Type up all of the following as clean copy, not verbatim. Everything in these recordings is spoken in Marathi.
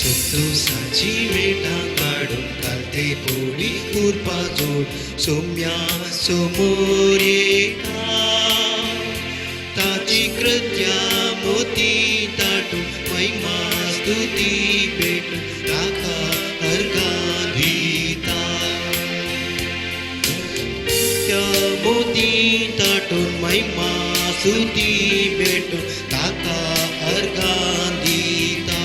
संतोषाची वेटा काढून काढते पोळी खुरपा जोड सौम्या समोर येता ताची कृत्या मोती ताटून महिमा स्तुती भेटून ताका अर्घा दिता त्या मोती ताटून महिमा स्तुती भेटून ताका अर्घा दिता.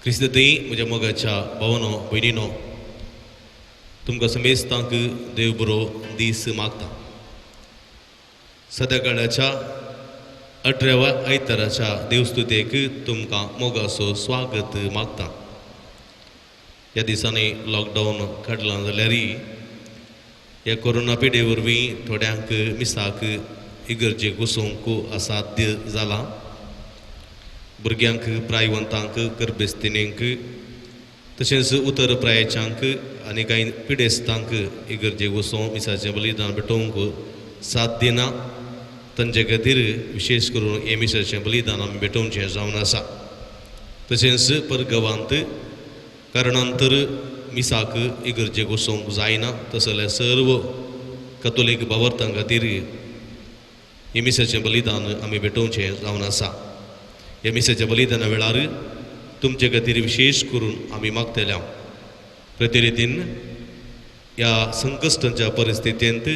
क्रिस्तते म्हज्या मोगाच्या भावानो भयणीनो तुमकां समेस्तांक देव बरो दीस मागता. सदाकाळाच्या 18व्या आयताराच्या देवस्तुतेक तुमकां मोगाचो स्वागत मागता. ह्या दिसांनी लॉकडावन काडलां जाल्यारय ह्या कोरोना पिडे वरवीं थोड्यांक मिसाक इगर्जेक वचूंक असाध्य जालां. भुरग्यांक प्रायवंतांक गर्भस्थिनींक तशेंच उतर प्रायेच्यांक आनी कांय पिडेस्तांक इगर्जेक वचून मिसाचें बलिदान भेटोवंक साध्य ना. तांचे खातीर विशेश करून हे मिसाचें बलिदान आमी भेटोवचें जावन आसा. तशेंच परगांवांत कारणांतर मिसाक इगर्जेक वचोवंक जायना. तशें जाल्यार सर्व कॅथोलीक भावार्थां खातीर हे मिसाचें बलिदान आमी भेटोवचें जावन आसा. ह्या मिसाच्या बलिदाना वेळार तुमचे खातीर विशेष करून आमी मागतल्या प्रति रितीन ह्या संकश्टांच्या परिस्थितींत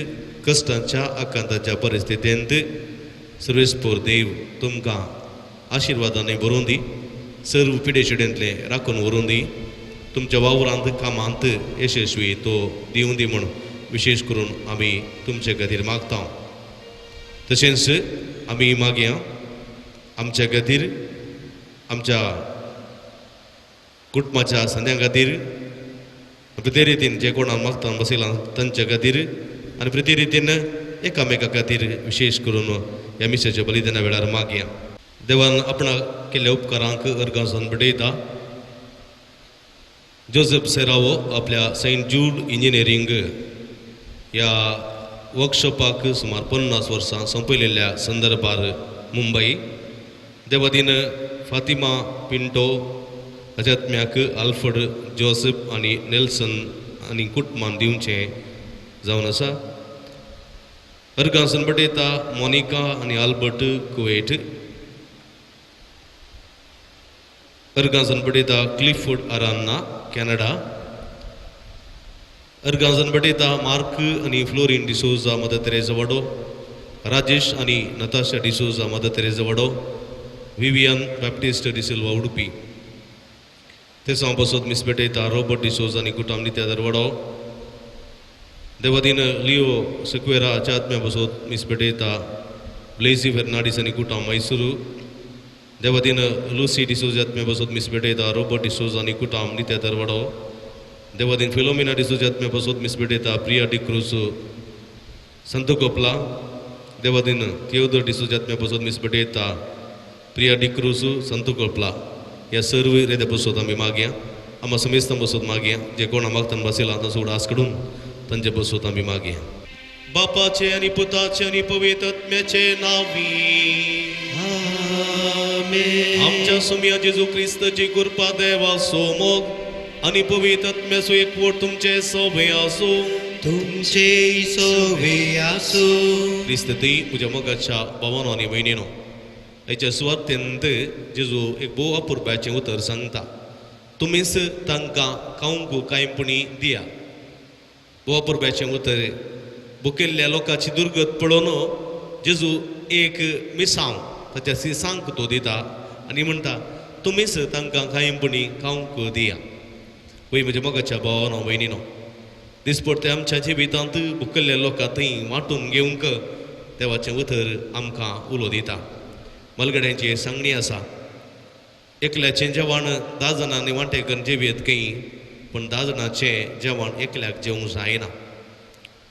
कश्टांच्या आकांताच्या परिस्थितींत सर्वेस्पोर देव तुमकां आशिर्वादांनी भरून दी. सर्व पिडेशिडेंतले राखून व्हरून दी. तुमच्या वावरांत कामांत यशस्वी तो दिवं दी म्हूण विशेष करून आमी तुमचे खातीर मागता. तशेंच आमी मागया आमच्या खातीर आमच्या कुटुंबाच्या संद्यां खातीर प्रति रितीन जे कोणाक मागता बसयलां तांच्या खातीर आनी प्रति रितीन एकामेका खातीर विशेष करून ह्या मिसाच्या बलिदाना वेळार मागया. देवान आपणा केल्ल्या उपकारांक अर्गांसून भेटयता. जोसेफ सेरावो आपल्या सेंट जूड इंजिनियरींग ह्या वर्कशॉपाक सुमार 50 वर्सां संपयलेल्या संदर्भार मुंबई देवादीन फातिमा पिंटो अजात्म्याक आल्फ्रेड जोसेफ आनी नेल्सन आनी कुटुंबान दिवचें जावन आसा. अर्गांसून भेटयता मोनिका आनी आल्बर्ट कुवेट. अर्गांसून भेटयता क्लिफोर्ड आरान्ना कॅनडा. अर्गांसून भेटयता मार्क आनी फ्लोरिन डिसोजा मदर तेरेसा वाडो. राजेश आनी नताशा डिसोजा मदर तेरेसा वाडो. Vivian Baptist D'Silva Udupi. तेसां बसोत मिस भेटयता रॉबर्ट डिसोजा आनी कुटुंब नित्यादर वाडो. देवादीन लिओ सिक्वेरा आत्म्या बसोत मिस भेटयता ब्लेझी फेर्नांडीस आनी कुटुंब मैसूरू. देवादीन लुसी डिसोजा आत्म्या बसोत मिस भेटयता रॉबर्ट डिसोजा आनी कुटुंब नित्यादर वाडो. देवादीन फिलोमिना डिसोजा आत्म्या बसोत मिस भेटयता प्रिया डिक्रूज संत कोपला. देवादीन थियोदर डिसोजा आत्म्या बसोत मिस भेटयता प्रिया डिक्रूज संत कोपला. ह्या सर्व रेद्या बसोत आमी मागया. आम्हा समेस्तां बसोत मागया. जे कोणा मागतान बसयला तांचो उडास काडून तांचे बसोत आमी मागया. बापाचे आनी पुताचे आनी पवित्र आत्म्याचे नांवी आमेन. आमच्या सुम्या जेजू क्रिस्ताची कृपा देवाचो मोग आनी पवित्र आत्म्याचो एकवट तुमचे सोबे आसूं. तुमचे सोबे आसूं. क्रिस्तती म्हज्या मोगाच्या भावानो आनी भयणीनो हेच्या सुवातेंत जेजू एक भोव अपुरब्याचें उतर सांगता. तुमीच तांकां खावंक कांयपणी दिया. भोव अपुरब्याचें उतर. भुकेल्ल्या लोकांची दुर्गत पळोवन जेजू एक मिसांव ताच्या सिसांक तो दिता आनी म्हणटा तुमीच तांकां कांयपणी खावंक दिया. वय म्हज्या मोगाच्या भावानो भयणीनो दिसपडटे आमच्या जिवितांत भुकेल्ल्या लोकां थंय वांटून घेवंक देवाचें उतर आमकां उलो दिता. मलगड्यांची सांगणी आसा. एकल्याचें जेवण 10 जाणांनी वांटे करून जेवयत खंय पण 10 जाणांचें जेवण एकल्याक जेवंक जायना.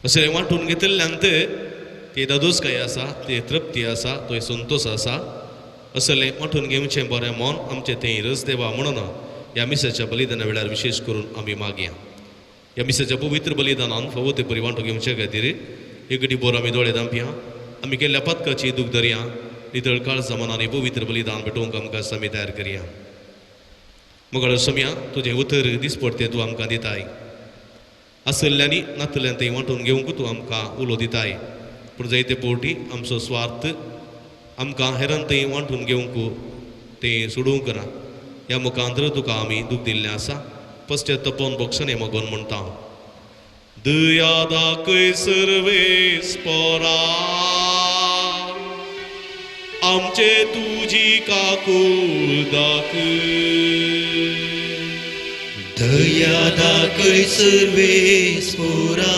अशें वांटून घेतिल्ल्यांत ती दादोसकाय आसा, ती तृप्ती आसा, थंय संतोश आसा. असलें वांटून घेवचें बरें मन आमचें थंय रस देवा म्हणून ह्या मिसाच्या बलिदाना वेळार विशेश करून आमी मागया. ह्या मिसाच्या पवित्र बलिदानान फावो ते परी वांटो घेवचे खातीर एक घडी बोर आमी दोळे धांपया. आमी केल्ल्या पथकाची दूख धरया. नितळ काळ जमानांनी पवित्र बलिदान भेटोवंक आमकां आमी तयार करया. मगळ सोम्या तुजें उतर दिसपडते तूं आमकां दिताय. आसल्ल्यांनी नातल्ल्यान थंय वांटून घेवंक तूं आमकां उलो दिताय. पूण जायते फावटी आमचो स्वार्थ आमकां हेरान थंय वांटून घेवंक तें सोडूंक ना. ह्या मुखांतर तुका आमी दूख दिल्लें आसा. पश्चात्तापोवन बक्षणे मागून म्हणटा. दया दाखय सर्वेस्परा आमचे तुजी काकूळ दाखय. दया दाखय सर्वेस्परा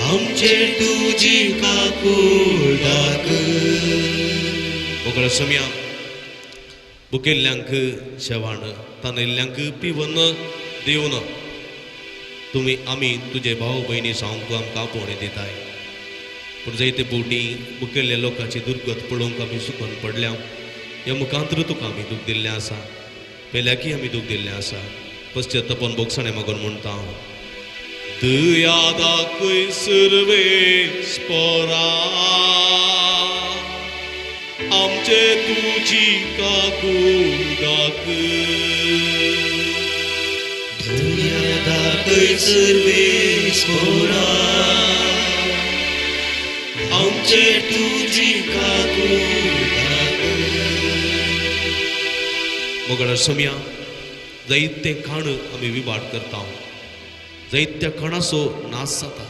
आमचेर तुजी काकूळ दाखय. मोकळ्या सोम्या बुकेल्ल्यांक शेवाण तानिल्ल्यांक पिवन दिवन तुमी आमी तुजे भाव भयणी जावन तूं आमकां आपोवणी दिताय. पूण जायते फावटी बुकेल्ल्या लोकांची दुर्गत पळोवंक आमी सुकून पडल्या. ह्या मुखांतर तुका आमी दूख दिल्लें आसा. पेल्याकी आमी दूख दिल्लें आसा. पश्चात्तापोवन बोगसाणें मागून म्हणटा. दया दाखय सर्वेस्परा आमचे तुजी काकूळ दाखय. दया दाखय सर्वेस्परा आमचेर तुजी काकूळ दाखय. मोगळा सोम्या जायते खाण आमी विभाट करता. जायत्या खाणाचो नाश जाता.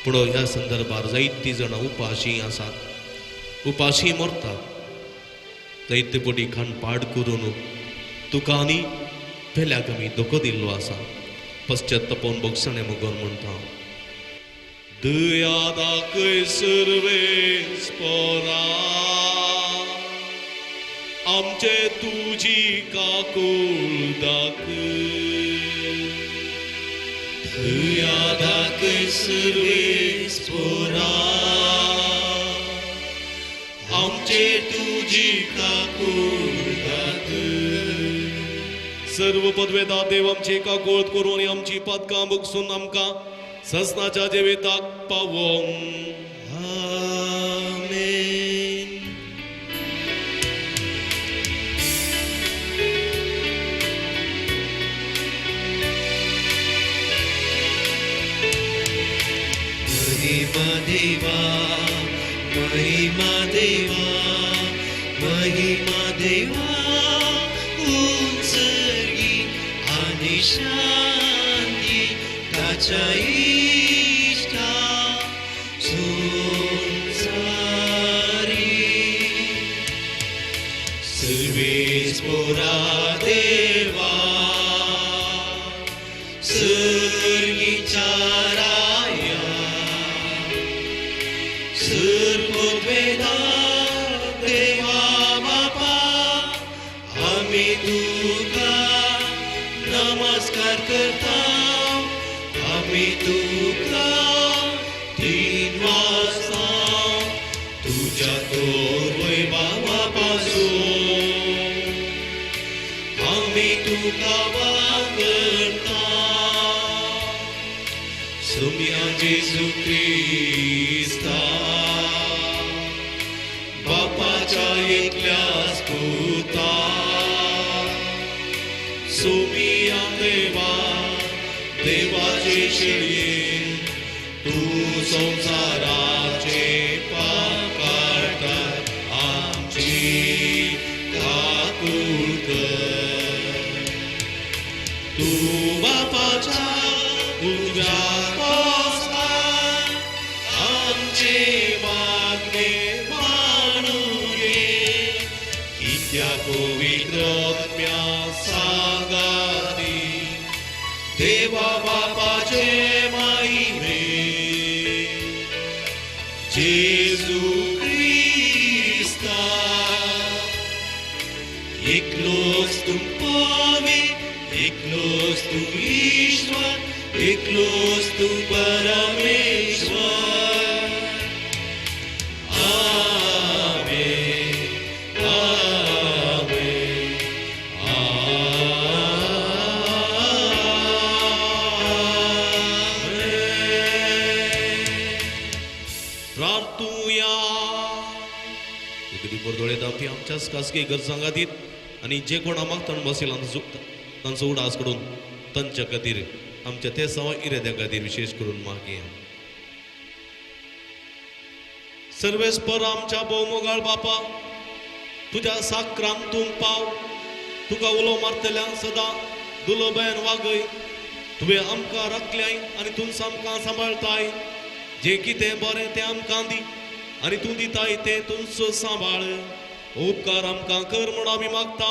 पूण ह्या संदर्भार जायतीं जाणां उपाशी आसात. उपाशी मरतात. जायते फावटी खाण पाड करून तुका आनी पेल्याक आमी धोको दिल्लो आसा. पश्चात्तापोवन बोगसाणें मागून म्हणटा. दया दाखय सर्वेस्परा आमचे तुजी काकूळ दाखय. दया दाखय सर्वेस्परा आमचेर तुजी काकूळ दाखय. सर्व पदवेदार देव आमची काकूळ करून आमची पदकां बगसून आमकां ससनाच्या जिविताक पावों. आमेन. महिमा देवा, महिमा देवा, महिमा देवा, उंचगी आणि शांती ताच्या इष्टा संसारी. सर्वेस्परा देवा सर्गीच्या राया सर्ववेदार देवा बापा आम्ही तुका नमस्कार करता. आम्ही तुका तीन वाजता तुझ्या तोरवय बापासून आम्ही तुका वागता. सोम्या जेजू ख्रिस्ता बापाच्या एकल्याच पुता. सोम्या देवा देवाचे शेळये तूं संसाराचे पाप काडटा. आमची काकूळ कर. तूं बापाच्या उज्यार पोसता आमचे मागणे मानून घे. कित्या पवित्र आत्म्या सांगाती देवा बापाचे महिमे. जेजू ख्रिस्ता एकलोच तुम पवित्र एकलोच तू परमेश्वर. आमेन, आमेन, आमेन. प्रार्थूया. इकडे बोरदोळे दापी आमच्याच खासगी गरजां खातीर आनी जे कोण आमाक तण बसयला तांचो उडास कडून तांच्या खातीर आमच्या ते सवा इरेद्या खातीर विशेष करून मागया. सर्वेस्पर आमच्या भोवमोगाळ बापा, तुझ्या साक्रांत तूं पाव. तुका उलो मारतल्यान सदां दुलो बयान वागय. तुवें आमकां राखल्याय आनी तूं आमकां सांबाळताय. जे कितें बरें तें आमकां दी आनी तूं दिताय तें तूंच सांबाळ. उपकार आमकां कर म्हूण आमी मागता.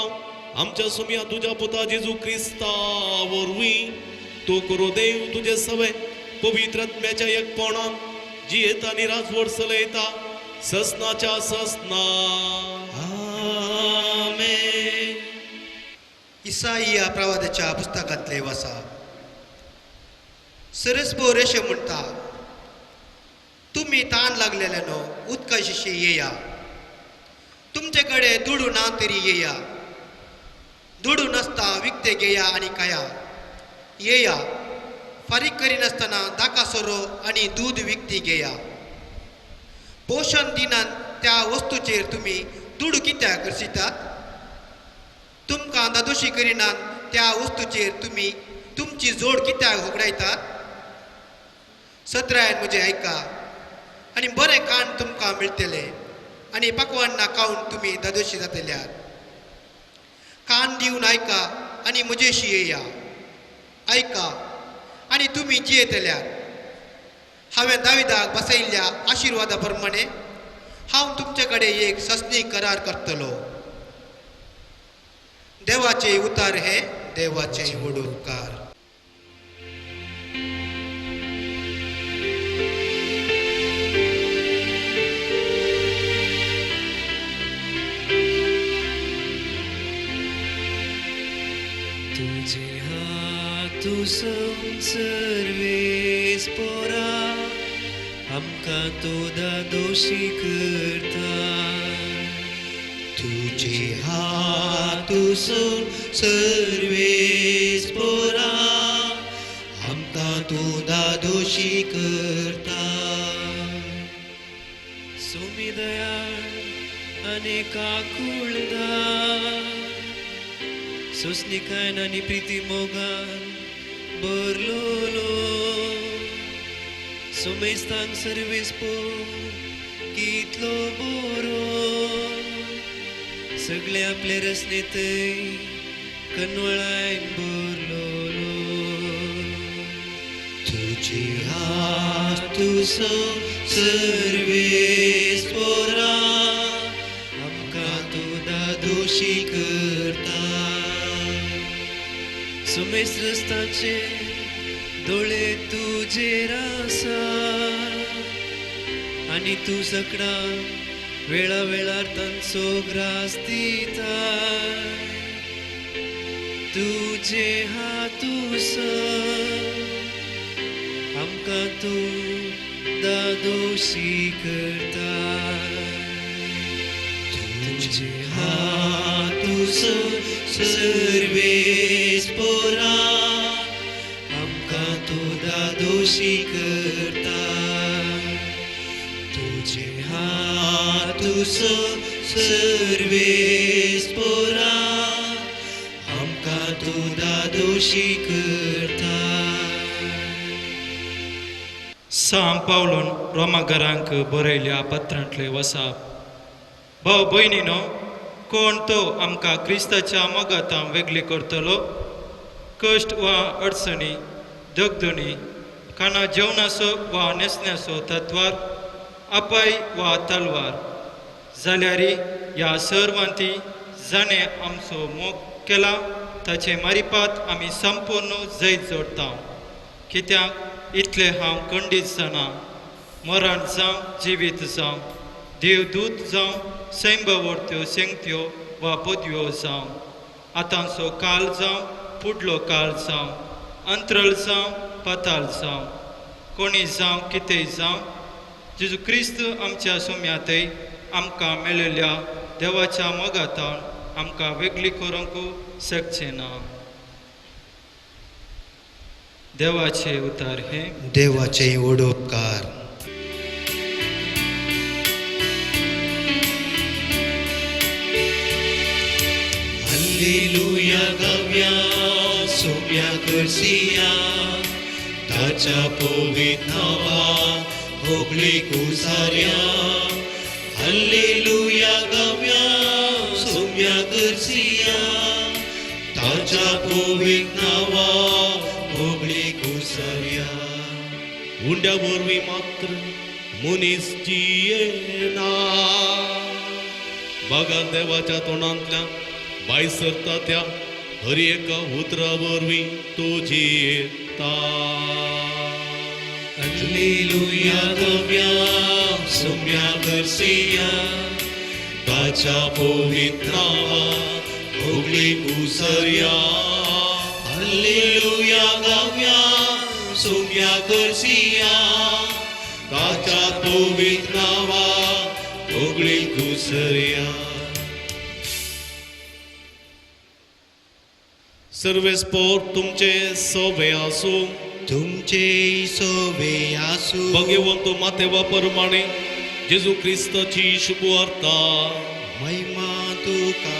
आमच्या सुमया तुज्या पुता जेजू क्रिस्ता वरवीं तो करो देव तुझे सवे पवित्र आत्म्याच्या एकपणान जी येता आनी राजवट चलयता ससनाच्या ससना. आमेन. इसाइया प्रवादाच्या पुस्तकांतले वाचा. सरस्पो रेशे म्हणटा, तुम्ही ताण लागलेल्यानो उत्कर्षशी येया. तुमचेकडे दुडू ना तरी येया. दुडू नसता विकते घेया आणि खाया. येया, फारीक करिनासतना दाका सोरो आणि दूध विकती घेया. पोषण दिनान त्या वस्तूचेर तुम्ही दुडू कित्याक करशितात? तुमकां दादोशी करिनान त्या वस्तूचेर तुम्ही तुमची जोड कित्याक होगडायतात? सत्रायन म्हजें आयका आनी बरें कान तुमकां मेळटले आनी पकवान्नां खावन तुमी दादोशी जातल्यात. कान दिवन आयका आनी म्हजेशी येया. आयका आनी तुमी जियेतल्यात. हांवें दाविदाक बसयल्ल्या आशिर्वादा प्रमाणे हांव तुमचे कडेन एक ससनी करार करतलो. देवाचे उतार हे देवाचे व्हड उपकार. तुझे हातून सर्वेस पोरा आमकां तो दादोशी करता. तुझे हातून सर्वेस पोरा आमकां तूं दादोशी करता. सोमी दयाळ अनेका कुळदार सोसनिकायन आनी प्रिती मोगान बरलोलो. सोमेस्तांक सर्वेस पो कितलो बरो. सगळे आपले रसने थंय कनवळायन बरलोलो. तुझे हातून सर्वेस पोरा आमकां तूं दादोशी करता. सुमेस रस्ताचे दोळे तुजेर आसा आनी तूं सकडा वेळा वेळार तांचो ग्रास दिता. तुजे हातूस आमकां तूं दादोशी करता. तुझे हातून सर्वेस पोरा आमकां तूं दादोशी करता. तुझे हातून सर्वेस पोरा आमकां तूं दादोशी करता. सांग पावलोन रोमाघरांक बरयल्या पत्रांतले वसाप. भाव भयणीनो, कोण तो आमकां क्रिस्ताच्या मोगातां वेगळी करतलो? कश्ट वा अडचणी, दगदणी, खाना जेवणाचो वा न्हेसण्याचो तत्वार, अपाय वा तलवार जाल्यार ह्या सर्वांती जाणें आमचो मोग केला ताचे मारिपात आमी संपूर्ण जैत जोडटा. कित्याक इतले हांव खंडीत जाणा. मरण जावं जिवीत जावं, देवदूत जावं, सैंबवर्त्यो सेंगत्यो वा पदव्यो जावं, आतांचो काळ जावं, फुडलो काळ जावं, अंतरळ जावं, पाताल जावं कोणी जावं कितेंय जावं जेजू क्रिस्त आमच्या सुम्यातय आमकां मेळिल्ल्या देवाच्या मोगातान आमकां वेगळी करूंक शकचें ना. देवाचे उतार हे देवाचे ओडोपकार. हल्लेलुया गाऊया सोम्या करसिया ताच्या पवित्र नावा भोगली कुसाऱ्या. हल्लेलुया गाऊया सोम्या करसिया ताच्या पवित्र नावा भोगली कुसाऱ्या. हुंड्या वरवीं मात्र मनीस जियेना. बघा देवाच्या तोंडांतल्या भायर सरता त्या हर एका उतरा वरवीं तो जियेता. हल्लेलुया गाऊया सोम्या करसिया ताच्या पवित्र नावा भोगली कुसाऱ्या. हल्लेलुया गाऊया सोम्या करसिया ताच्या पवित्र नावा भोगली कुसाऱ्या. सर्वेस्पोर तुमचे सोबे आसूं. तुमचे सोबे आसू. भगवंत मातेवा प्रमाणे जेजू क्रिस्ताची शुभवार्ता. महिमा तुका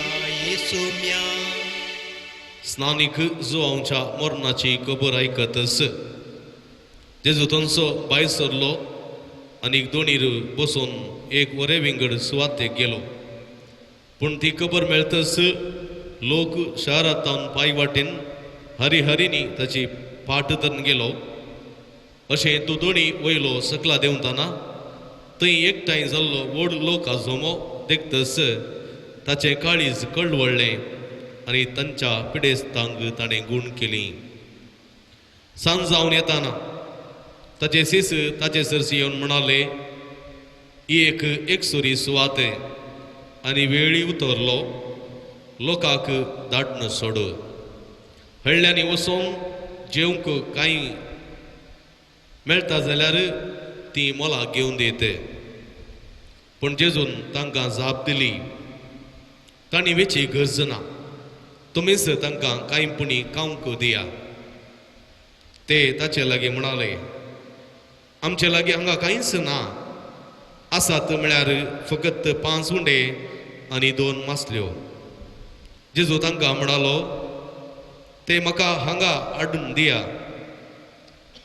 येसोम्या. स्नानीक जोआंच्या मरणाची खबर आयकतच जेजू थंयसो भायर सरलो आनी दोणीर बसून एक वरे विंगड सुवातेक गेलो. पूण ती खबर मेळटच लोक शारांतान पांय वाटेन हरी हरिनी ताची फाट धरून गेलो. अशें तो दोणी वयलो सकला देंवताना थंय एकठांय जाल्लो व्हड लोक आजोमो देखतच ताचें काळीज कळवळ्ळें आनी तांच्या पिडेस्तांक ताणें गूण केली. सांज जावन येताना ताचे सीस ताचे सरसी येवन म्हणाले ही एक सुरी सुवात आनी वेळी उतरलो लोकांक धाडन सोड. हळ्यांनी वचून जेवंक कांय मेळटा जाल्यार ती मोलां घेवन दित. पूण जेजून तांकां जाप दिली तांणी वेची गरज ना. तुमीच तांकां कांयपुणी खावंक दिया. ते ताचे लागीं म्हणाले आमचे लागीं हांगा कांयच ना. आसात म्हळ्यार फकत 5 उंडे आनी 2 मासल्यो. जेजू तांकां म्हणालो ते म्हाका हांगा हाडून दिया.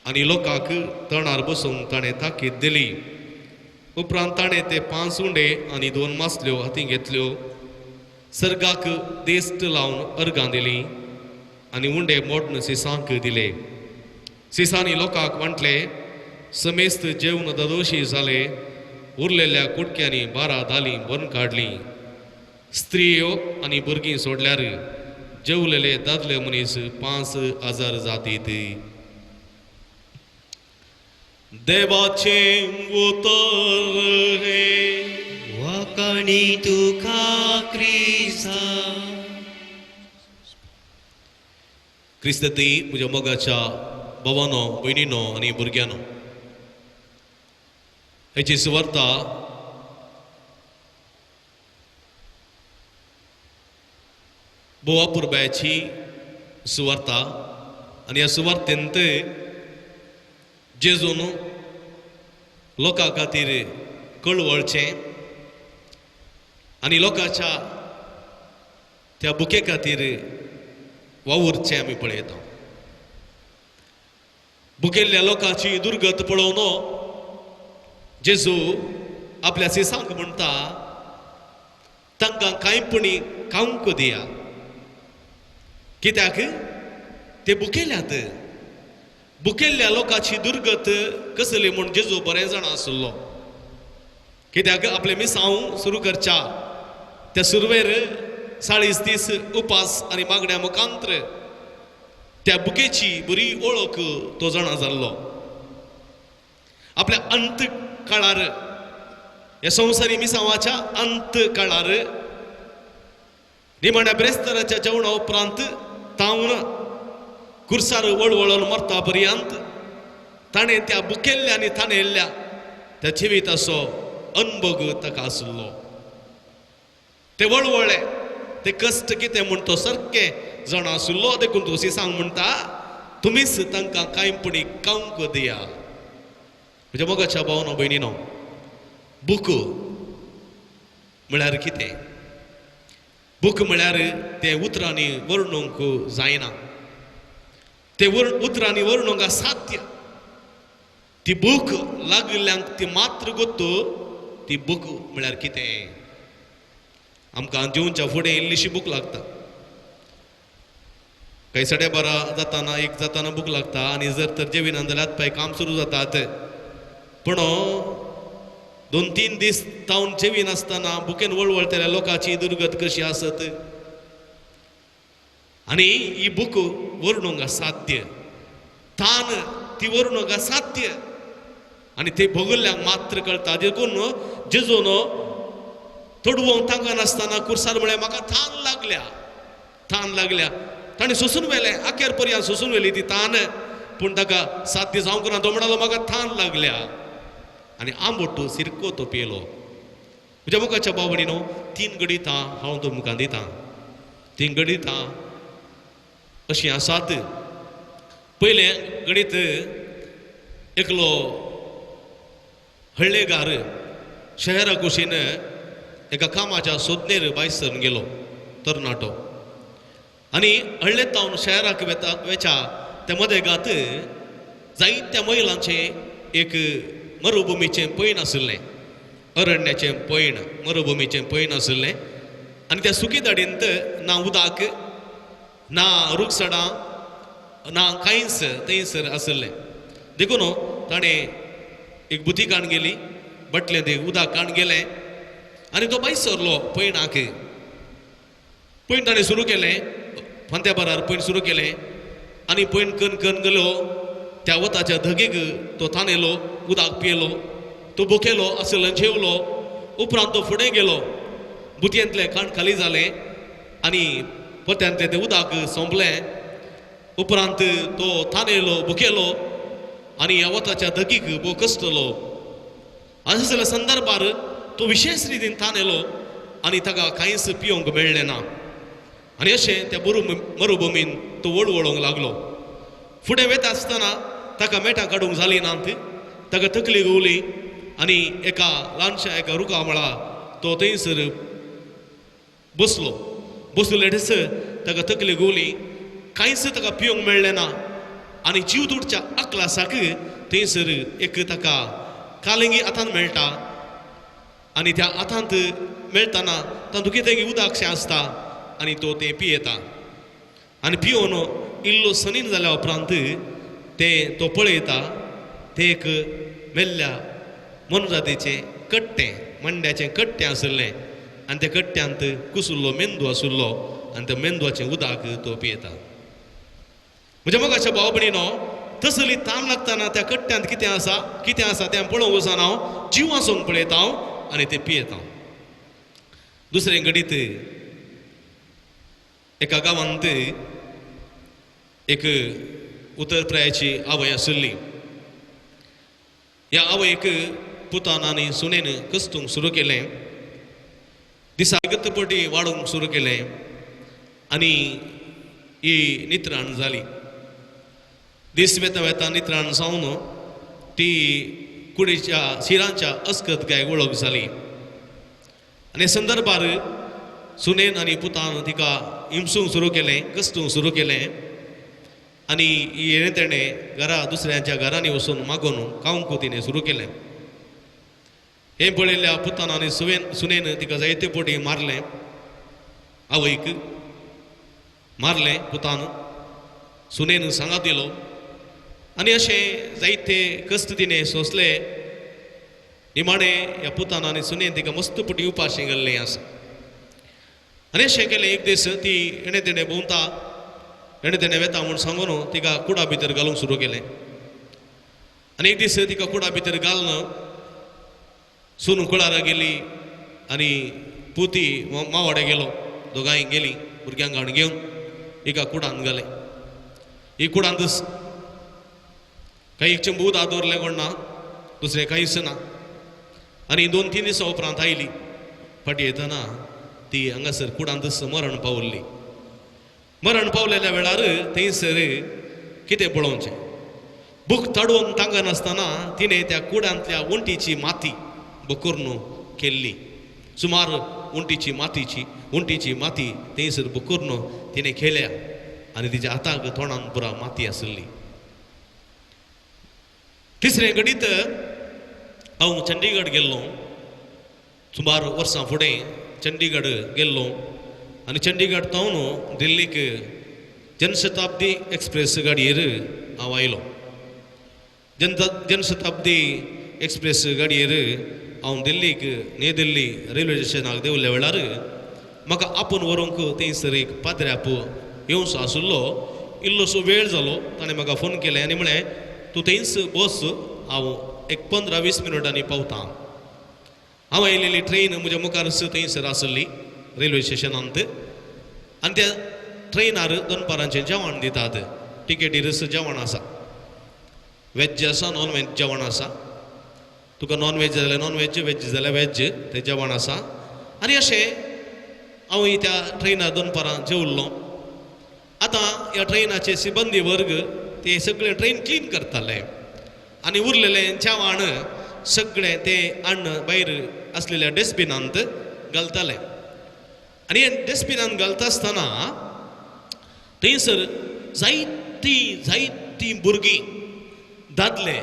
आनी लोकांक तणार बसूंक ताणें ताकीद दिली. उपरांत ताणें ते 5 उंडे आनी 2 मासल्यो हातीं घेतल्यो. सर्गाक देस्त लावन अर्गां दिलीं आनी उंडे मोडन सिसांक दिले. सिसांनी लोकांक वांटले. समेस्त जेवण ददोशी जाले. उरलेल्या कुडक्यांनी 12 दालीं भरून काडलीं. स्त्रियो आनी भुरगीं सोडल्यार जेवलेले दादले मनीस 5,000 जातीत. देवाचे उतर हे वाकाणी तुका क्रिस्ता. क्रिस्ती म्हज्या मोगाच्या भावानो भयणीनो आनी भुरग्यानो हेची सुवार्ता बोवा पुरब्याची सुवार्ता आनी ह्या सुवार्तेंत जेजून लोकां खातीर कळवळचें आनी लोकांच्या त्या बुके खातीर वावुरचें आमी पळयता. भुकेल्ल्या लोकांची दुर्गत पळोवन जेजू आपल्या सिसांक म्हणटा तांकां कांयपुणी खावंक दिया. कित्याक ते भुकेल्यात. भुकेल्ल्या लोकांची दुर्गत कसली म्हूण जेजू बरें जाणा आसलो. कित्याक आपले मिसांव सुरू करच्या त्या सुरवेर 40 दीस उपास आनी मागण्या मुखांत्र त्या बुकेची बरी ओळख तो जाणा जाल्लो. आपल्या अंत काळार ह्या संवसारी मिसांवाच्या अंत काळार निमाण्या ब्रेस्ताराच्या जेवणा उपरांत तावन कुर्सार वळवळून मरता पर्यंत ताणें त्या बुकेल्ल्या आनी ताणेल्ल्या त्या जिविताचो अनुभव ताका आसलो ते वळवळे ते कश्ट कितें म्हूण तो सारके जाण आसलो देखून तुळशी सांग म्हणटा तुमीच तांकां कांयपणी कावंक दिया म्हणजे मोगाच्या भावनो भयणीनो बूक म्हळ्यार कितें बूक म्हळ्यार ते उतरांनी वर्णूंक जायना ते उतरांनी वर्णूंक असाध्य ती बूक लागल्यांक ती मात्र गोत्तू ती बूक म्हळ्यार कितें आमकां जेवच्या फुडें इल्लीशी बूक लागता काही साडे बारा जाताना एक जाताना बूक लागता आनी जर तर जेविना जाल्यार पाय काम सुरू जातात पूण 2-3 दीस तावन जेवी नासतना बुकेन वळवळटल्या लोकांची दुर्गत कशी आसत आनी ही बूक वर्णूंक असाध्य तान ती वर्णूंक असाध्य आनी ते भोगल्ल्यांक मात्र कळटा देखून जेजून तडवोंक तांकां नासतना कुर्सार म्हळें म्हाका थान लागल्या ताणें सोंसून व्हेलें आखेर पर्यंत सोंसून व्हेली ती तान पूण ताका साध्य जावंक ना तो म्हणलो म्हाका थान लागल्या आनी आंबोट्टू सिरको तो पियेलो म्हज्या मुखाच्या बावडीनो 3 गणितां हांव तुमकां दितां 3 गणितां अशीं आसात पयलें गणीत एकलो हळ्ळेगार शहरा कुशीन एका कामाच्या सोदनेर भायर सरून गेलो तरणाटो आनी हळ्ळेत तावन शहराक वेचा त्या मदेगात जायत्या महिलांचे एक मरुभुमीचें पैण आशिल्लें अरण्याचें पैण मरुभुमीचें पैण आशिल्लें आनी त्या सुकीदाडींत ना उदक ना रुखसडां ना कांयच थंयसर आशिल्लें देखून ताणें एक बुती काण गेली बटलें ते उदक काण गेलें आनी तो भायर सरलो पैणाक पैण ताणें सुरू केलें फांत्या बारार पैण सुरू केलें आनी पैण कन गेलो त्या वताच्या धगेक तो थानेलो उदक पियेलो तो भुकेलो आसलो जेवलो उपरांत तो फुडें गेलो बुतयेंतलें काण खाली जालें आनी परत्यांतलें तें उदक सोंपलें उपरांत तो थानेलो भुकेलो आनी ह्या वताच्या धगीक भोव कश्टलो आसल्या संदर्भार तो विशेष रितीन थानेलो आनी ताका कांयच पिवंक मेळ्ळें ना आनी अशें त्या मरुभुमीन तो वळवळोंक लागलो फुडें वता आसतना ताका मेटां काडूंक जाली नात ताका तकली घुंवली आनी एका ल्हानशा एका रुखा मळा तो थंयसर बसलो थंयसर ताका तकली घुंवली कांयच ताका पिवंक मेळ्ळें ना आनी जीव तुडच्या अकलासाक थंयसर एक ताका कालिंगी हातान मेळटा आनी त्या हातांत मेळटना तातूंत कितें उदकशें आसता आनी तो तें पियेता आनी पिवून इल्लो सनीन जाल्या उपरांत तो पळयता तें एक मेल्ल्या मनजातीचें कट्टें मंड्याचें कट्टें आशिल्लें आनी त्या कट्ट्यांत कुसुल्लो मेंदू आशिल्लो आनी त्या मेंदवाचें उदक तो पियेता म्हणजे मोगाच्या भाव भयणीनो तसली तान लागतना त्या कट्ट्यांत कितें आसा तें पळोवंक वचना हांव जीव आसूंक पळयता हांव आनी तें पियेता दुसरें गणीत एका गांवांत एक उतरत्रायाची आवय आशिल्ली ह्या आवयक पुतान आनी सुणेन कस्तूंक सुरू केलें दिसा गतपटी वाडोवंक सुरू केलें आनी ही नित्राण जाली दीस वेता नित्राण जावन ती कुडीच्या शिरांच्या अस्कत गाय वळख जाली आनी संदर्भार सुनेन आनी पुतान तिका हिंसूंक सुरू केलें कस्तूंक सुरू केलें आनी हेणें तेणें घरा दुसऱ्यांच्या घरांनी वचून मागून खावंक तिणें सुरू केलें हें पळयल्ल्या पुतान आनी सुनेन तिका जायते पोटी मारलें आवयक मारलें पुतान सुनेन सांगात दिलो आनी अशें जायते कश्ट तिणें सोंसले निमाणें ह्या पुतान आनी सुनेन तिका मस्त पुटी उपाशी घाल्लें आसा आनी अशें केलें एक दीस ती एणे तेणें भोंवता एणे तेणें वेता म्हूण सांगून तिका कुडा भितर घालूंक सुरू केलें आनी एक दीस तिका कुडा भितर घालन सुनू कुळारा गेली आनी पुती मावाडे गेलो दोगांय गेली भुरग्यांक घाण घेवन एका कुडांत घालें ही कुडांत काही चंबूद आदोरलें कोण ना दुसरें कांयच ना आनी 2-3 दिसां उपरांत आयली फाटी येतना ती हांगासर कुडांत मरण पावल्ली मरण पावलेल्या वेळार थंयसर कितें पळोवचें बूक ताडून तांगनासतना तिणें त्या कुडांतल्या वंटीची माती बुकुर्न केल्ली सुमार वंटीची माती थंयसर बुकुर्न तिणें केल्या आनी तिच्या हाताक तोंडान पुरा माती आसली तिसरें घडीत हांव चंडीगड गेल्लो सुमार वर्सां फुडें चंडीगड गेल्लो आनी चंडीगड तावन दिल्लीक जनशताब्दी एक्सप्रेस गाडयेर हांव आयलो जनशताब्दी एक्सप्रेस गाडयेर हांव दिल्लीक न्यू दिल्ली रेल्वे स्टेशनाक देवल्या वेळार म्हाका आपूण व्हरूंक थंयसर एक पाद्र्याप येवंसो आशिल्लो इल्लोसो वेळ जालो ताणें म्हाका फोन केलें आनी म्हळें तूं थंयच बस हांव एक 15-20 मिनटांनी पावतां हांव आयिल्ली ट्रेन म्हज्या मुखारच थंयसर आसली रेल्वे स्टेशनांत आनी त्या ट्रेनार दनपारांचें जेवण दितात टिकेटीरच जेवण आसा वेज आसा नॉन वेज जेवण आसा तुका नॉन वेज जाल्यार नॉन वेज वेज जाल्यार वेज तें जेवण आसा आनी अशें हांव त्या ट्रेनार दनपारां जेवल्लो आतां ह्या ट्रेनाचे सिबंदी वर्ग ते सगळें ट्रेन क्लीन करताले आनी उरलेलें जेवण सगळें तें अन्न भायर आसलेल्या डस्टबिनांत घालताले आनी हे डस्टबिनांत घालता आसतना थंयसर जायतीं भुरगीं दादले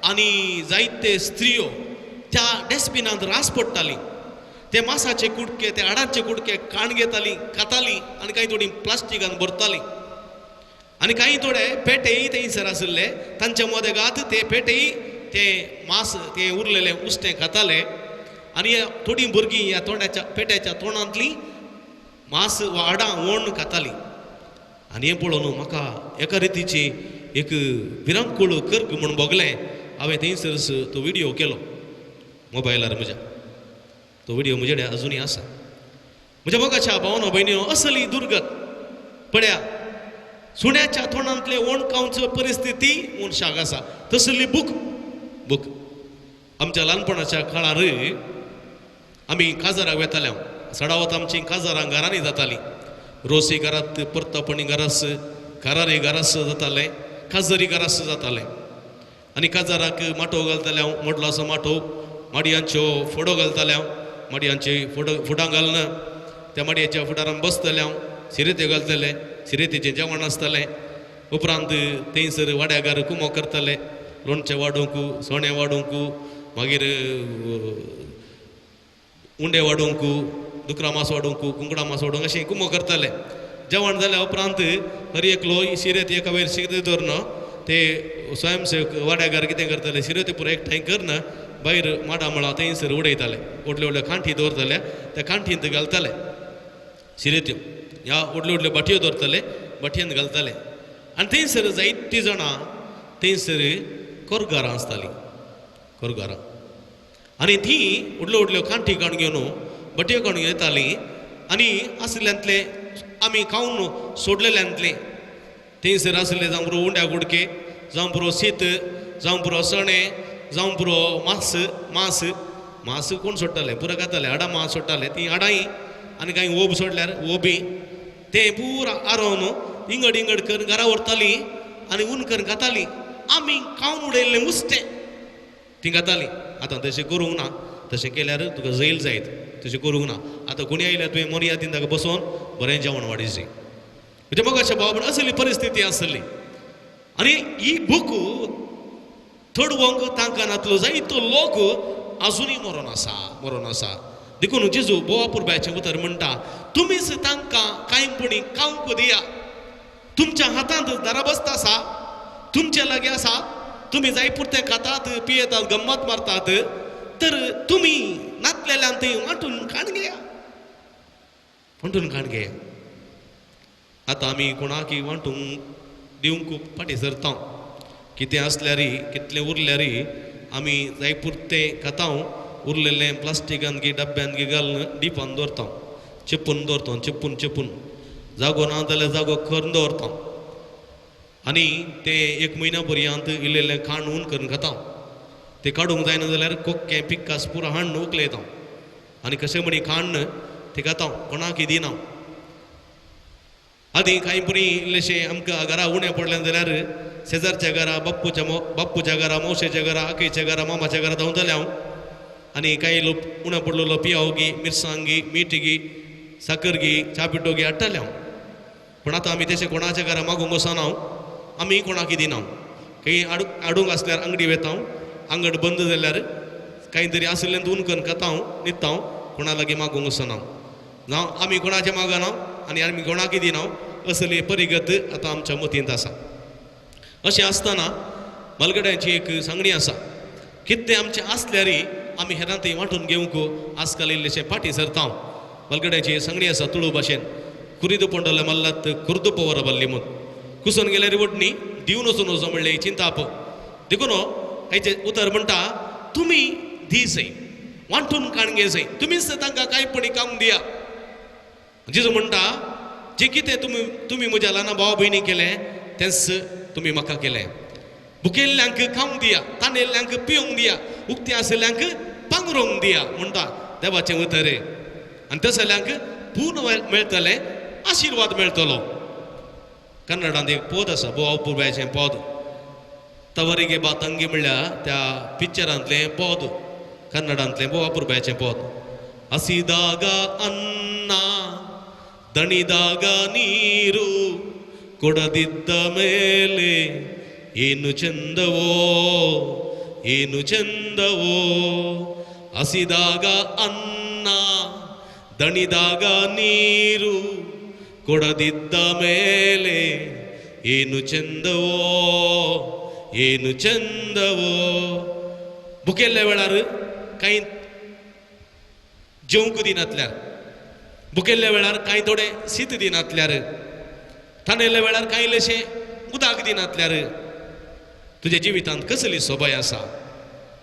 आनी जायते स्त्रियो त्या डस्टबिनांत रास पडटालीं ते मांसाचे कुडके ते हाडांचे कुडके काण घेतालीं खातालीं आनी कांय थोडीं प्लास्टिकान भरतालीं आनी कांय थोडे पेटेय थंयसर आशिल्ले तांच्या मोदेगांत ते पेटेय ते मांस ते उरलेलें उश्टें खाताले आनी थोडीं भुरगीं ह्या तोंडाच्या पेट्याच्या तोंडांतलीं मांस वा हाडां वोण खातालीं आनी हें पळोवन म्हाका एका रितीची एक विरंकूळ कर्ग म्हूण भोगलें हांवें थंयसरच तो विडियो केलो मोबायलार म्हज्या तो विडियो म्हजे कडेन अजुनूय आसा म्हज्या मोगाच्या भावनो भयण्यो असली दुर्गत पळया सुण्याच्या तोंडांतले ओण खावची परिस्थिती म्हूण शाक आसा तसली बूक आमच्या ल्हानपणाच्या काळार आमी काजाराक वेताले सडावत आमची काजारां घरांनी जातालीं रोसी घरात परतपणी घरास घरारी घरास जाताले काजरी घरास जाताले आनी काजाराक माटो घालताले हांव मोडलो असो माटो माडयांच्यो फोडो घालताले हांव माडयांचे फुडां घालना त्या माडयाच्या फुडारान बसताले हांव शिरेते घालताले शिरेतीचें जेवण आसतालें उपरांत थंयसर वाड्यागार कुमो करताले लोणचें वाडूंक सोणें वाडूंक मागीर उंडे वाडूंक दुकरा मांस वाडूंक कुंकडा मांस वाडूंक अशें कुमो करताले जेवण जाल्या उपरांत हर एकलो शिरेत एका वयर शिरेत धरना ते स्वयंसेवक वाड्यागार कितें करताले शिरेती पुरो एकठांय करना भायर माडा मळा थंयसर उडयताले व्हडल्यो व्हडल्यो खांठी दवरताले त्या खांठींत घालताले शिरेत्यो ह्या व्हडल्यो व्हडल्यो बाटयो दवरताले बाटयेंत घालताले आनी थंयसर जायतीं जाणां थंयसर कोरगारां आसतालीं कोरगारां आनी तीं व्हडल्यो व्हडल्यो खांठी काडून घेवन बाटयो काडून येतालीं आनी आसल्यांतले आमी खावन सोडलेल्यांतले थंयसर आसले जावं पुरो उंड्या कुडके जावं पुरो शीत जावं पुरो सणे जावं पुरो मांस कोण सोडटाले पुरो खाताले हाडां मांस सोडटाले तीं हाडांय आनी कांय ओब सोडल्यार ओबी ते पुरा आरोवन इंगड करून घरा व्हरतालीं आनी ऊन करून खातालीं आमी खावन उडयल्लें उस्तें तीं खातालीं आतां तशें करूंक ना तशें केल्यार तुका जैल जायत तशें करूंक ना आतां कोणी आयल्यार तुवें मर्यादीन ताका बसोवन बरें जेवण वाडयचें म्हणजे मग अशें भाव असली परिस्थिती आसली आनी ही बूक थडवंक तांकानातलो जायतो लोक अजुनूय मरोन आसा देखून जेजू बोवा पुरब्याचें उतर म्हणटा तुमीच तांकां कांयपणी खावंक दिया तुमच्या हातांत दाराबस्त आसा तुमचे लागीं आसा तुमी जाय पुरतें खातात पियेतात गम्मत मारतात तर तुमी नातलेल्यांत थंय वांटून खाण घेया आतां आमी कोणाकय वांटूंक दिवंक फाटीं सरता कितें आसल्यारय कितलें उरल्यारय आमी जाय पुरतें खाता उरलेलें प्लास्टिकान गी डब्यान गी घालून डिपान दवरता चिपून दवरता चिपून जागो ना जाल्यार जागो करून दवरता आनी ते एक म्हयन्या पर्यंत इल्लें खाण उन करून खाता ते काडूंक जायना जाल्यार कोक्कें पिक्कास पुरो हाडून उकलयता आनी कशें म्हणी खाण ते खाता कोणाक दिना आदी कांय बरी इल्लेशें आमकां घरा उणें पडलें जाल्यार शेजारच्या घरा बाप्पूच्या घरा मौशेच्या घरा आकयच्या घरा मामाच्या घरा धांवताले हांव आनी कांय लोक उणें पडलेलो पियाव गी मिरसांग गी मीठ गी साकर गी च्या पिठो गी हाडटाले हांव पूण आतां आमी तशें कोणाच्या घरा मागूंक वचना हांव आमी कोणाक दिना खंय हाडूंक आसल्यार अंगडी वेता हांव आंगड बंद जाल्यार कांय तरी आसलें धुवन करून खाता हांव न्हिदता हांव कोणा लागीं मागूंक वचना हांव जावं आमी कोणाचें मागना आनी आमी कोणाकय दिना असली परिगत आतां आमच्या मतींत आसा अशें आसतना मलगड्याची एक सांगणी आसा कितें आमचें आसल्यारय आमी हेरांतय वांटून घेवंक आजकाल इल्लेशें फाटीं सरता हांव मलगड्याची सांगणी आसा तुळू भाशेन कुरीद पोंडले मल्लात कुर्द पवर बल्ली म्हूण कुसून गेल्यार वडणी दिवन वचून वचो म्हणले चिंताप देखून हाचे उतर म्हणटा तुमी दी सै वांटून काणगे सै तुमीच तांकां कांयपणी काम दिया जेजू म्हणटा जे कितें तुमी म्हज्या ल्हान भाव भयणी केलें तेंच तुमी म्हाका केलें भुकेल्ल्यांक खावंक दिया ताणेल्ल्यांक पिवंक दिया उक्ते आशिल्ल्यांक पांगरोंक दिया म्हणटा देवाचें उतर आनी तसल्यांक पूर्ण मेळटलें आशिर्वाद मेळटलो कन्नडांत एक पद आसा भोव अपुर्बाचें पद तवरिगे बा ತಂಗಿ म्हणल्यार त्या पिक्चरांतलें पद कन्नडांतलें भोव अपुर्बाचें पद ಹಸಿದಾಗ ಅನ್ನ ದಣಿದಾಗ ನೀರು ಕೊಡದಿದ್ದ ಮೇಲೆ ಏನು ಚಂದವೋ ಏನು ಚಂದವೋ ಹಸಿದಾಗ ಅನ್ನ ದಣಿದಾಗ ನೀರು ಕೊಡದಿದ್ದ ಮೇಲೆ ಏನು ಚಂದವೋ ಏನು ಚಂದವೋ भुकेल्ल्या वेळार कांय जेवंक दिनातल्यार भुकेल्ल्या वेळार कांय थोडे शीत दिनातल्यार थानेल्ल्या वेळार कांय इल्लेशें उदक दिनातल्यार तुज्या जिवितांत कसली सोबाय आसा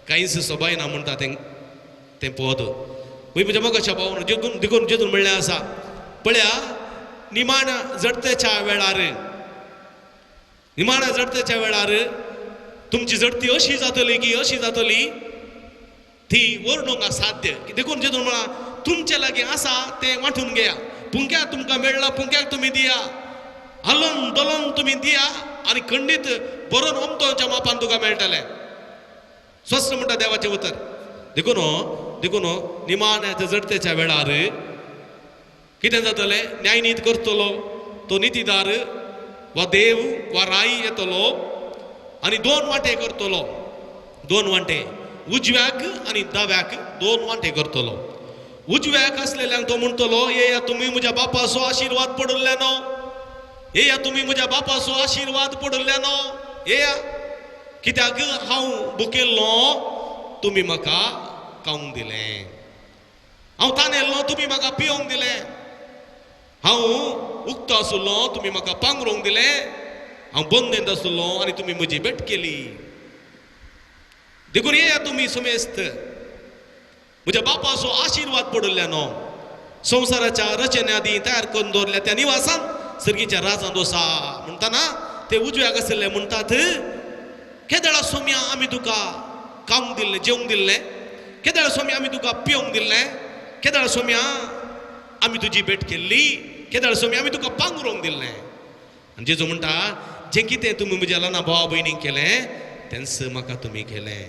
कांयच सोबाय ना म्हणटा तें पद वय म्हज्या मोगाच्या भावान देखून जेतून म्हणलें आसा पळया निमाण जडतेच्या वेळार तुमची जडती अशी जातली की अशी जातली ती वर्णूंक असाध्य देखून जेतून म्हणा तुमचे लागीं आसा तें वांटून घेया पुंक्याक तुमकां मेळ्ळा पुंक्याक तुमी दिया हलोन दोलोन तुमी दिया आनी खंडीत बरोवन अमतोच्या मापान तुका मेळटलें स्वस्त म्हणटा देवाचें उतर देखून निमाण्याच्या जडतेच्या वेळार कितें जातलें न्यायनीत करतलो तो नितीदार वा देव वा राई येतलो आनी दोन वांटे करतलो दोन वांटे उजव्याक आनी दाव्याक दोन वांटे करतलो उजव्याक आसलेल्यांक तो म्हणटलो येया तुमी म्हज्या बापाचो आशिर्वाद पडुल्ल्यानो येया तुमी म्हज्या बापाचो आशिर्वाद पडुल्ल्यानो येया कित्याक हांव भुकेल्लो तुमी म्हाका खावंक दिलें हांव तानेल्लो तुमी म्हाका पिवंक दिलें हांव उक्तो आसुल्लो तुमी म्हाका पांगरोंक दिलें हांव बंदेंत आसुल्लो आनी तुमी म्हजी भेट केली देखून येया तुमी सुमेस्त म्हज्या बापाचो आशिर्वाद पडुल्ल्यानो संवसाराच्या रचने आदी तयार करून दवरल्या त्या निवासान सर्गीच्या राजांत वसा म्हणटाना ते उजव्याक आशिल्ले म्हणटात केदळा सोम्या आमी तुका खावंक दिल्लें जेवंक दिल्लें केदळा सोम्या आमी तुका पिवंक दिल्लें केदळा सोम्या आमी तुजी भेट केल्ली केदळा सोम्या आमी तुका पांगरोंक दिल्लें आनी जेजू म्हणटा जें कितें तुमी म्हज्या ल्हान भावा भयणीक केलें तेंच म्हाका तुमी केलें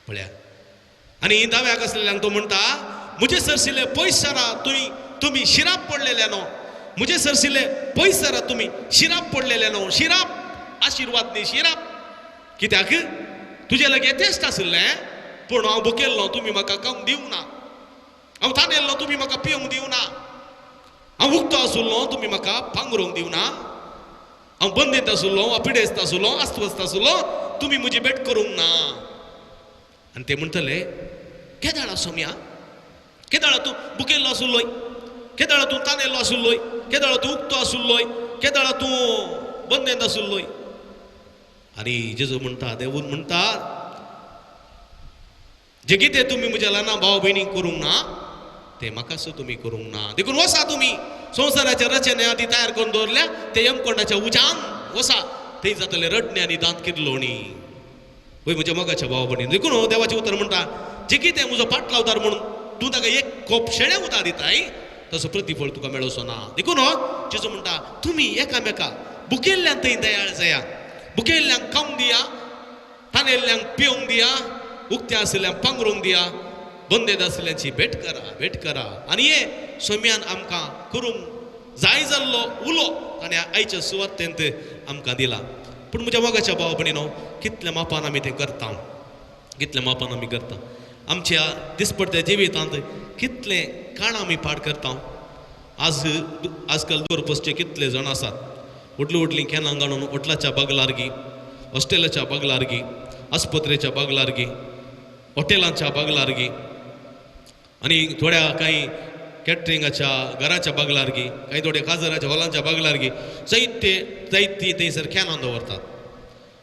पळया आनी दाव्याक आसलेल्यांक तो म्हणटा म्हजे सरशिल्ले पयस सरा तुमी शिराप पडलेले न्हू म्हजे सरशिल्ले पयस सरा तुमी शिराप पडलेले न्हू शिराप आशिर्वाद न्ही शिराप कित्याक तुजे लागीं येतेश्ट आशिल्लें पूण हांव भुकेल्लो तुमी म्हाका खावंक दिवंक ना हांव थानेल्लो तुमी म्हाका पिवंक दिवना हांव उक्तो आसुल्लो तुमी म्हाका पांगरोंक दिवना हांव बंदेंत आसुल्लो वा पिडेस्त आसुल्लो आस्तवस्थ आसुल्लो तुमी म्हजी भेट करूंक ना आनी ते म्हणटले केदाळा सोम्या केदाळा तूं भुकेल्लो आसुल्लोय केदाळा तूं तानेल्लो आसुल्लोय केदाळा तूं उक्तो आसुल्लोय केदाळा तूं बंदेंत आसुल्लोय आनी जेजू म्हणटा देवून म्हणटा जे कितें तुमी म्हज्या ल्हान भाव भयणीक करूंक ना ते म्हाकाच तुमी करूंक ना देखून वसा तुमी संवसाराच्या रचने आदी तयार करून दवरल्या ते यमकोंडाच्या उज्यान वसा थंय जातले रडणे आनी दांत किरलोवणी वय म्हज्या मोगाच्या भावा भयणी देखून देवाचें उतर म्हणटा जे कितें म्हजो पाट लावतार म्हणून तूं ताका एक कोप शेण्या उदक दिताय तसो प्रतिफळ तुका मेळोसो ना देखून जेजू म्हणटा तुमी एकामेका भुकेल्ल्यांक थंय दयाळ जाया भुकेल्ल्यांक खावंक दिया तानेल्ल्यांक पिवंक दिया उक्त्या आशिल्ल्यांक पांगरूंक दिया बंदेद आशिल्ल्यांची भेट करा आनी हे सोम्यान आमकां करूंक जाय जाल्लो उलो ताणें आयच्या सुवातेंत आमकां दिला पूण म्हज्या मोगाच्या भावा भयणीनो कितल्या मापान आमी तें करता कितल्या मापान आमी करता आमच्या दिसपट्ट्या जिवितांत कितले काण आमी पाड करता आजकाल दूर पसचे कितले जाण आसात उठलीं केनां गाणून होटलाच्या बागलार्गी हॉस्टेलाच्या बागलार्गी आस्पत्रेच्या बागलार्गी हॉटेलांच्या बागलार्गी आनी थोड्या काही कॅटरिंगाच्या घराच्या बागलार्गी काही थोड्या काजराच्या हॉलांच्या बागलार्गी जायती थंयसर कॅनां दवरतात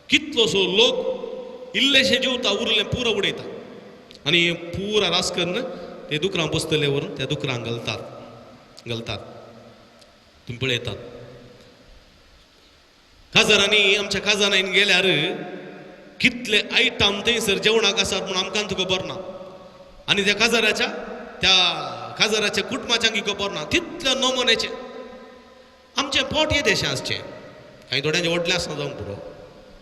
कितलोसो लोक इल्लेशे जेवता उरलें पुरो उडयता आनी पुरा रास करून ते दुकरां बसतले व्हरून त्या दुकरांक घालतात तुम्ही पळयतात काजारांनी आमच्या काजारांनी गेल्यार कितले आयटम थंयसर जेवणाक आसात म्हूण आमकां खबर ना आनी त्या काजाराच्या कुटुंबाच्यांक खबर ना तितले नमुन्याचे आमचें पोट हे देशां आसचें कांय थोड्यांचें व्हडलें आसना जावंक पुरो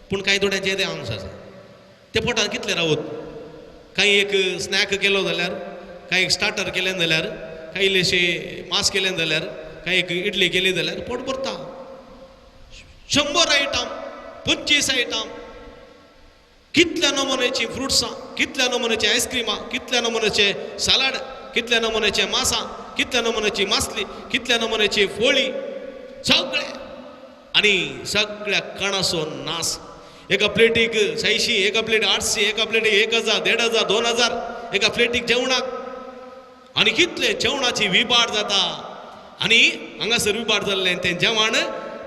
पूण कांय थोड्यांचें येदें आमस आसा ते पोटान कितले रावत काही एक स्नॅक केलो जाल्यार काही एक स्टार्टर केलें जाल्यार काही इल्लेशे मास केलें जाल्यार काही एक इडली केली जाल्यार पोट भरता 100 आयटम 25 आयटम कितल्या नमुन्याची फ्रुट्सां कितल्या नमुन्याची आयस्क्रिमां कितल्या नमुन्याचे सालाड कितल्या नमुन्याचे मासां कितल्या नमुन्याची मासली कितल्या नमुन्याची फोळी सगळे आनी सगळ्या कणाचो नास एका प्लेटीक 600 एका प्लेट 800 एका प्लेटीक 1000 1500 2000 एका प्लेटीक जेवणाक आनी कितले जेवणाची विबाड जाता आनी हांगासर विबाड जाल्लें तें जेवण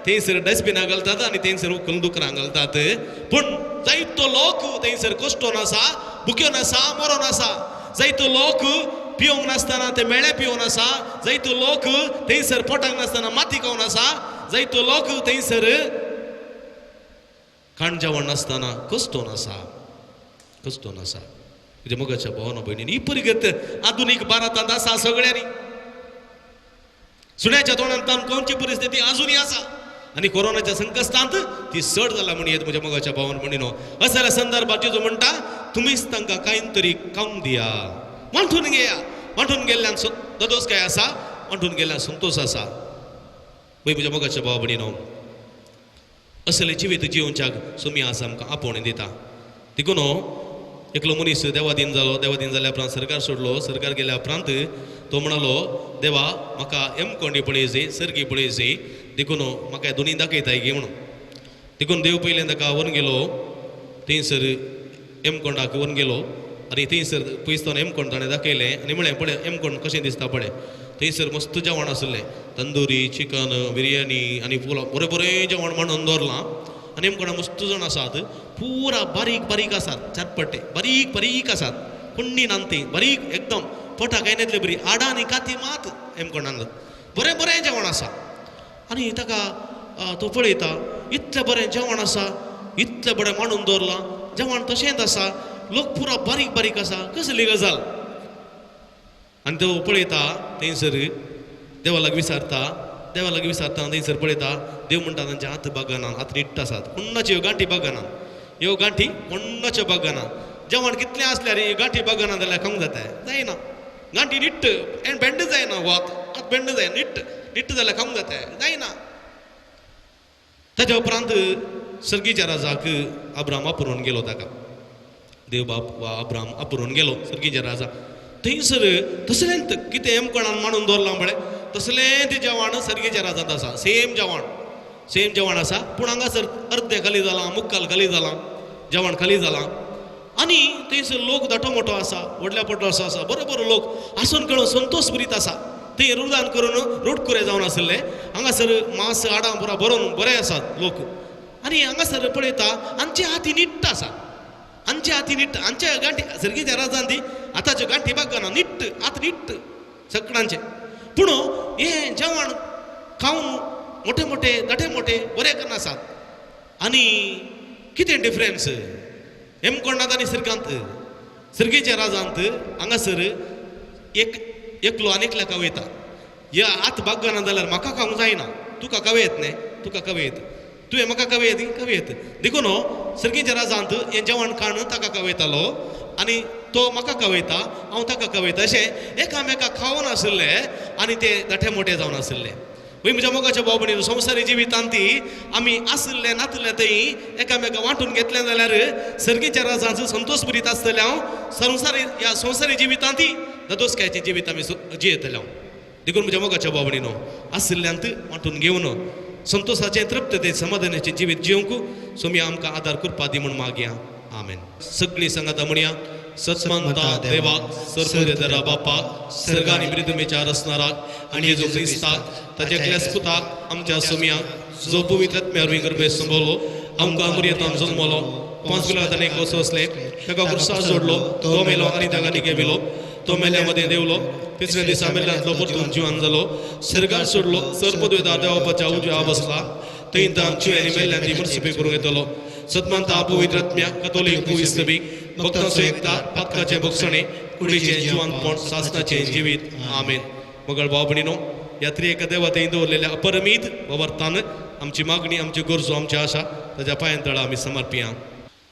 थंयसर डस्टबिनां घालतात आनी थंयसर उखलून दुकरां घालतात पूण जायतो लोक थंयसर कश्टोन आसा भुकेवन आसा मरोन आसा जायतो लोक पिवंक नासतना ते मेळे पिवून आसा जायतो लोक थंयसर पोटाक नासतना माती खावन आसा जायतो लोक थंयसर काण जेवण नासतना कश्टोन आसा तुज्या मोगाच्या भावानो भयणीन ही परिगत आधुनीक भारतांत आसा सगळ्यांनी सुण्याच्या तोंडांत कोणची परिस्थिती अजूनही आसा आनी कोरोनाच्या संकश्टांत ती चड जाला म्हण येत म्हज्या मोगाच्या भावान भयणीनो असल्या संदर्भात जेजू म्हणटा तुमीच तांकां कांय तरी खावंक दिया वांठून घेया वांठून गेल्ल्यान दोदोस काय आसा वांठून गेल्ल्यान संतोष आसा म्हज्या मोगाच्या भावा भयणीनो असले जिवीत जिवच्याक सोमी आसा आमकां आपोवणें दिता देखून एकलो मनीस देवादीन जाल्या उपरांत सरकार सोडलो सरकार गेल्या उपरांत तो म्हणालो देवा म्हाका कोंडी पळयची सर्गी पळयची देखून म्हाका दोनी दाखयताय गे म्हणून देखून देव पयलें ताका व्हरून गेलो थंयसर कोंडाक व्हरून गेलो आनी थंयसर पयसतान कोंड ताणें दाखयलें आनी म्हळें पळय कोंड कशें दिसता पळय थंयसर मस्त जेवण आसलें तंदुरी चिकन बिरयानी आनी पुलाव बरें जेवण मांडून दवरलां आनी कोणा मस्त जाण आसात पुरा बारीक आसात चटपटे बारीक आसात कुण्णी नांती बारीक एकदम पोटाक येतले बरी आडा आनी काती मात कोणान बरें जेवण आसा आनी ताका तो पळयता इतलें बरें जेवण आसा इतलें बरें मांडून दवरलां जेवण तशेंच आसा लोक पुरा बारीक आसा कसली गजाल आनी तो पळयता थंयसर देवालाक विचारता थंयसर पळयता देव म्हणटा तांच्या हात बागाना हात निट्ट आसात कोणाच्यो गांठी बागाना ह्यो गांठी कोणाच्यो बागाना जेवण कितलें आसल्यार गांठी बागाना जाल्यार खावंक जायना गांठी निट्ट एन बेंड जायना वात हात बेंड जायना निट्ट जाल्यार खावंक जायना ताच्या उपरांत सर्गीच्या राजाक अब्राम आपुरून गेलो ताका देव बाप वा अब्राम आपुरून गेलो सर्गीच्या राजा थंयसर तसलें कितें कोणान मांडून दवरलां म्हळें तसलें तें जेवण सर्गीच्या राजांत आसा सेम जेवण आसा पूण हांगासर अर्दें खाली जालां मुक्काल खाली जालां जेवण खाली जालां आनी थंयसर लोक दाटो मोठो आसा व्हडल्या पोटो आसा बरो लोक आसून कळून संतोश भरीत आसा थंय रुदान करून रोडकुरे जावन आसले हांगासर मांस आडां पुरा भरून बरे आसात लोक आनी हांगासर पळयता आमचे हाती निट्ट आसा आमच्या गांठी सर्गीच्या राजान ती आतांच्यो गांठी बागाना निट्ट सगळ्यांचे पूण हें जेवण खावन मोठे दाटे मोठे बरे करनासात आनी कितें डिफरन्स हेम कोणात आनी सिरकांत सिरगेच्या राजांत हांगासर एकलो आनीकल्याका वयता या आत बाग ना जाल्यार म्हाका खावंक जायना तुका कवेत न्ही तुका कवेत तुवें म्हाका कवेत कवेत देखून सिरगेच्या राजांत हें जेवण खाण ताका कवयतालो आनी तो म्हाका कवयता हांव ताका कवयता अशें एकामेकाक खावून आशिल्ले आनी ते दाठे मोठे जावन आशिल्ले वय म्हज्या मोगाच्या भाव भयणीनो संवसारी जिवितांत आमी आशिल्ले नातले थंय एकामेकाक वांटून घेतले जाल्यार सर्गेच्या राजांचो संतोष भरीत आसतले हांव संवसारी जिवितांत दोतोसकायचें जिवीत आमी जियेतले हांव देखून म्हज्या मोगाच्या भाव भयणीनो आशिल्ल्यांत वांटून घेवन संतोषाचें तृप्ततेचें समाधानाचें जिवीत जिवंक सोमी आमकां आदार करपा दी म्हूण मागया आमेन सगळीं सांगाता म्हणया सत्मंता देवाक सर्वोदरा बापा सर्गानी मृदुमेचार असणाराक आणि जो क्रिस्ताक ताच्या क्लेस्पुताक आमच्या सोम्याक जो पवित्रात्म्यार गर्भे संभोवलो आमकां मर्यादान जल्मलो 5 किलो एक वर्स असले ताका कुर्सार जोडलो तो मेलो आनी ताका निगेविलो तो मेल्यामध्ये देवलो तिसऱ्या दिसा मेल्यांतलो परतून जिवान जालो सर्गार सोडलो सर्पद्वेदार देवापाच्या उजव्या बसला थंय तांची आनी मेल्यांनी मुर्सिपे करूं येतलो सत्मंता पवित्रात्म्या कथोलीक पुइस्तबी भक्तांचो एकता पातकाचे भक्षणे कुडीचे जिवंतपण सासणाचे जिवीत आमेन मगळ भाव भयणीनो यात्री एका देवा थंय दवरलेल्या अपरमीत वावरतान आमची मागणी आमची गरजो आमची आशा ताच्या पांयांतळा आमी समर्पिया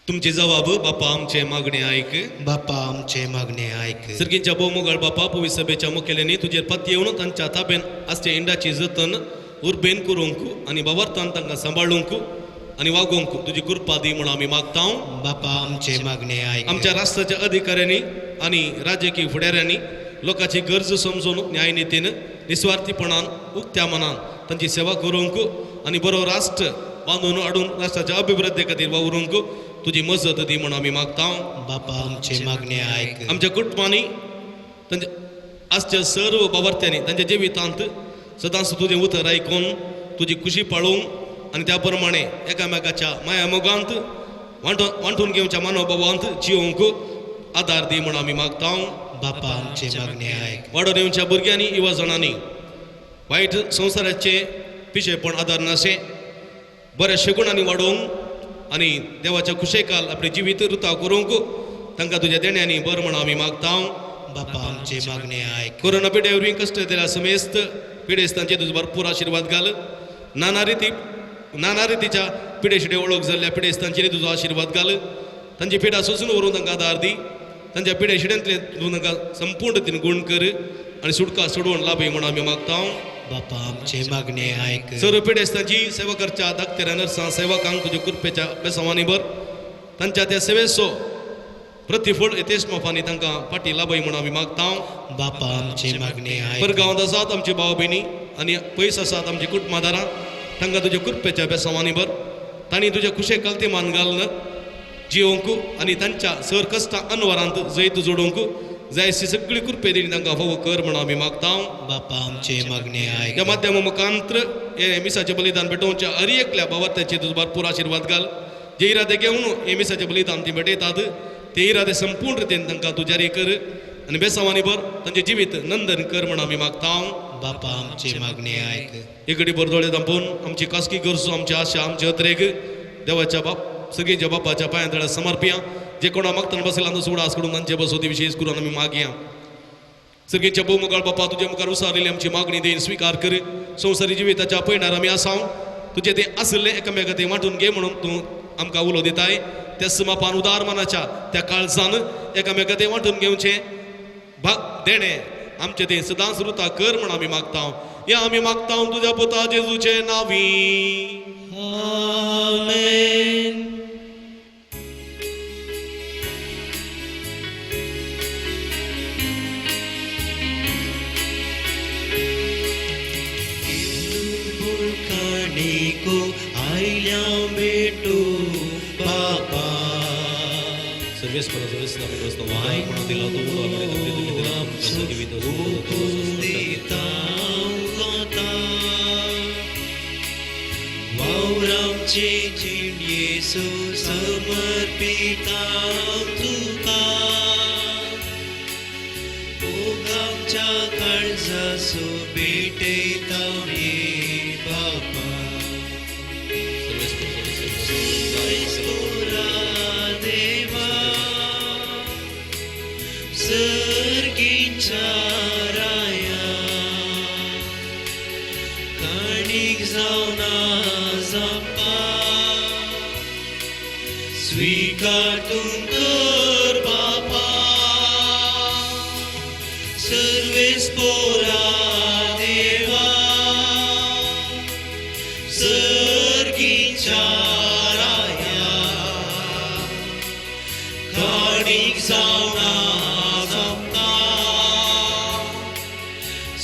तुमचे जवाब बापा आमचे मागणे ऐक बापा आमचे मागणे ऐक सर्गींच्या भोवमुगाळ बापा पवित्र सभेच्या मुखेल्यानी तुजेर पत येवन तांच्या ताब्यान आसचे इंडाची जतन उर्बेन करूंक आनी वावरतान तांकां सांबाळूंक आनी वागोवंक तुजी कृपा दी म्हूण आमी मागता बापा आमचे मागणे ऐक आमच्या राष्ट्राच्या अधिकाऱ्यांनी आनी राजकीय फुडाऱ्यांनी लोकांची गरज समजून न्यायनितीन निस्वार्थीपणान उक्त्या मनान तांची सेवा करूंक आनी बरो राष्ट्र बांदून हाडून राष्ट्राच्या अभिवृद्धी खातीर वावरूंक तुजी मजत दी म्हूण आमी मागता बापा आमचे मागणे ऐक आमच्या कुटुंबांनी तांच्या आजच्या सर्व वावरत्यांनी तांच्या जिवितांत सदांच तुजें उतर आयकून तुजी खुशी पाळूंक आनी त्या प्रमाणे एकामेकाच्या माया मोगांत वांटून घेवच्या मनोभावांत जिवंक आदार दी म्हूण आमी मागता बापा आमचे मागणे ऐक वाडोवन येवच्या भुरग्यांनी युवा जाणांनी वायट संवसाराचे पिशेपण आदार नाशे बऱ्या शेगुणांनी वाडोवंक आनी देवाच्या कुशेकाल आपले जिवीत रुताव करूंक तांकां तुज्या देण्यांनी बर म्हूण आमी मागता बापा आमचे मागणे ऐक कोरोना पिडेवरी कश्ट दिल्या समेस्त पिडेस्तांचे तुजो भरपूर आशिर्वाद घाल नाना रितीच्या पिडेशिडे वळख जाल्ल्या पिडेस्तांचेर तुजो आशिर्वाद घाल तांची पिडा सोसून व्हरून तांकां आदार दी तांच्या पिडेशिड्यांतले तूं तांकां संपूर्ण रितीन गुण कर आनी सुटका सोडवून लाभय म्हूण आमी मागता बापा आमचे मागणे ऐक सर्व पिडेस्तांची सेवा करच्या धाकट्या नर्सां सेवकांक तुज्या कृपेच्या बेसावांनी भर तांच्या त्या सेवेचो प्रतिफळ येतेच मोफांनी तांकां फाटी लाभय म्हूण आमी मागता बापा आमचे मागणे ऐक परगांवांत आसात आमची भाव भयणी आनी पयस आसात आमची कुटुंबादारां तांकां तुज्या कृपेच्या बेसावांनी भर तांणी तुज्या खुशे कल्तेमान घालन जिवंक आनी तांच्या सर कश्टां अनवरांत जैत जोडूंक जायसी सगळी कृपे दिली तांकां फावो कर म्हूण आमी मागता बापा आमचे मागणे ऐक त्या माध्यमा मुखांत्र हे मिसाचें बलिदान भेटोवच्या हर एकल्या भावार्थ्याचे तुजो भरपूर आशिर्वाद घाल जे इरादे घेवन हे मिसाचें बलिदान ती भेटयतात ते इरादे संपूर्ण रितीन तांकां तूं जारी कर आनी बेसावांनी भर तांचें जिवीत नंदन कर म्हूण आमी मागता बापा आमचे मागणे ऐक एकडी बरदोळे दांपोवन आमची खासगी गरजो आमची आशा आमचे अत्रेक देवाच्या सगळींच्या बापाच्या पांयांतळा समर्पिया जे कोणा मागतना बसयला सुडास कडून तांचे बसोती विशेष करून आमी मागया सगळींच्या भोवमुखार बापा तुजे मुखार उसारिल्ली आमची मागणी देन स्विकार कर संवसारी जिविताच्या पयणार आमी आसां तुजे ते आसले एकामेका ते वांटून घे म्हणून तूं आमकां उलो दिताय त्या समापान उदार मनाच्या त्या काळजान एकामेका ते वांटून घेवचें देणे आमचे ते सदांच रुता कर म्हूण आमी मागता या आमी मागता तुज्या पुता जेजूचे नांवी आमेन को आयल्या भेटू बापा सर्वेस वाय म्हणून दिला वावरामचे जीण येसू समर्पिता तुका ओगामच्या काळजासो भेटयता बापा स्वीकार तुम कर बापा सर्वेस पोरा देवा सर्गीच्या राया काडीक जावना जमता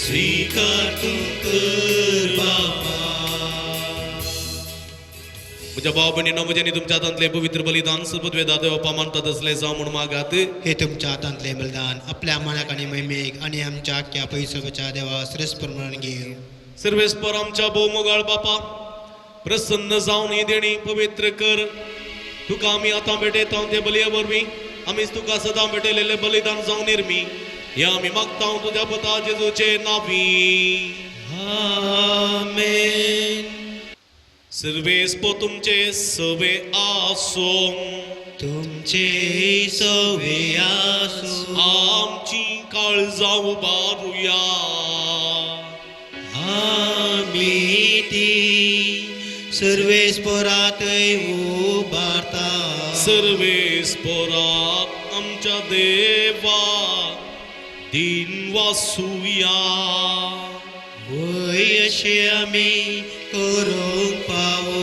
स्वीकार तुम कर बापा म्हज्या भाव भयणीनो म्हजे आनी तुमच्या हातांतले पवित्र बलिदान सर्वत्वे दादेवा मानतात असले जावं म्हूण मागात हे तुमच्या हातांतले बलिदान आपल्या मनाक आणि मैमेक आणि आमच्या आख्या पैसोच्या देवा श्रेष्ठ प्रमाण घेऊ सर्वेस्पर आमच्या भोवमोगाळ बापा प्रसन्न जावन ही देणी पवित्र कर तुका आमी आतां भेटयता ते बलये वरवीं आमीच तुका सदां भेटयलेले बलिदान जावन निर्मी हे आमी मागता तुज्या पुता जेजूचे नांवी आमेन सर्वेस्पो तुमचे सवे आसो तुमचे सवे आसो आमची काळजां उबारुया आमी ती सर्वेस्परातय उबारता सर्वेस्पराक आमच्या देवा दिन वासुया वय अशे आमी करूंक पावो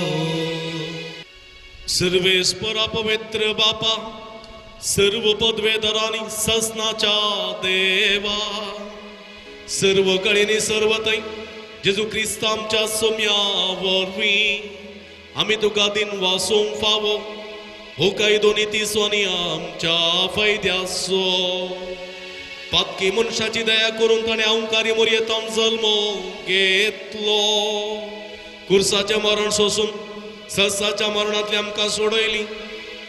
सर्वेस्परा पवित्र बापा सर्व पदवेधरांनी ससनाच्या देवा सर्व कडेनी सर्वतय जेजू क्रिस्त आमच्या सोम्या वरवीं आमी तुका दिन वासोवंक फावो हो काही दोनी तिसवांनी आमच्या फायद्याचो पातकी मनशाची दया करून ताणें अवंकारी मोरयेतान जल्म घेतलो कुर्साचें मरण सोसून ससाच्या मरणांतली आमकां सोडयली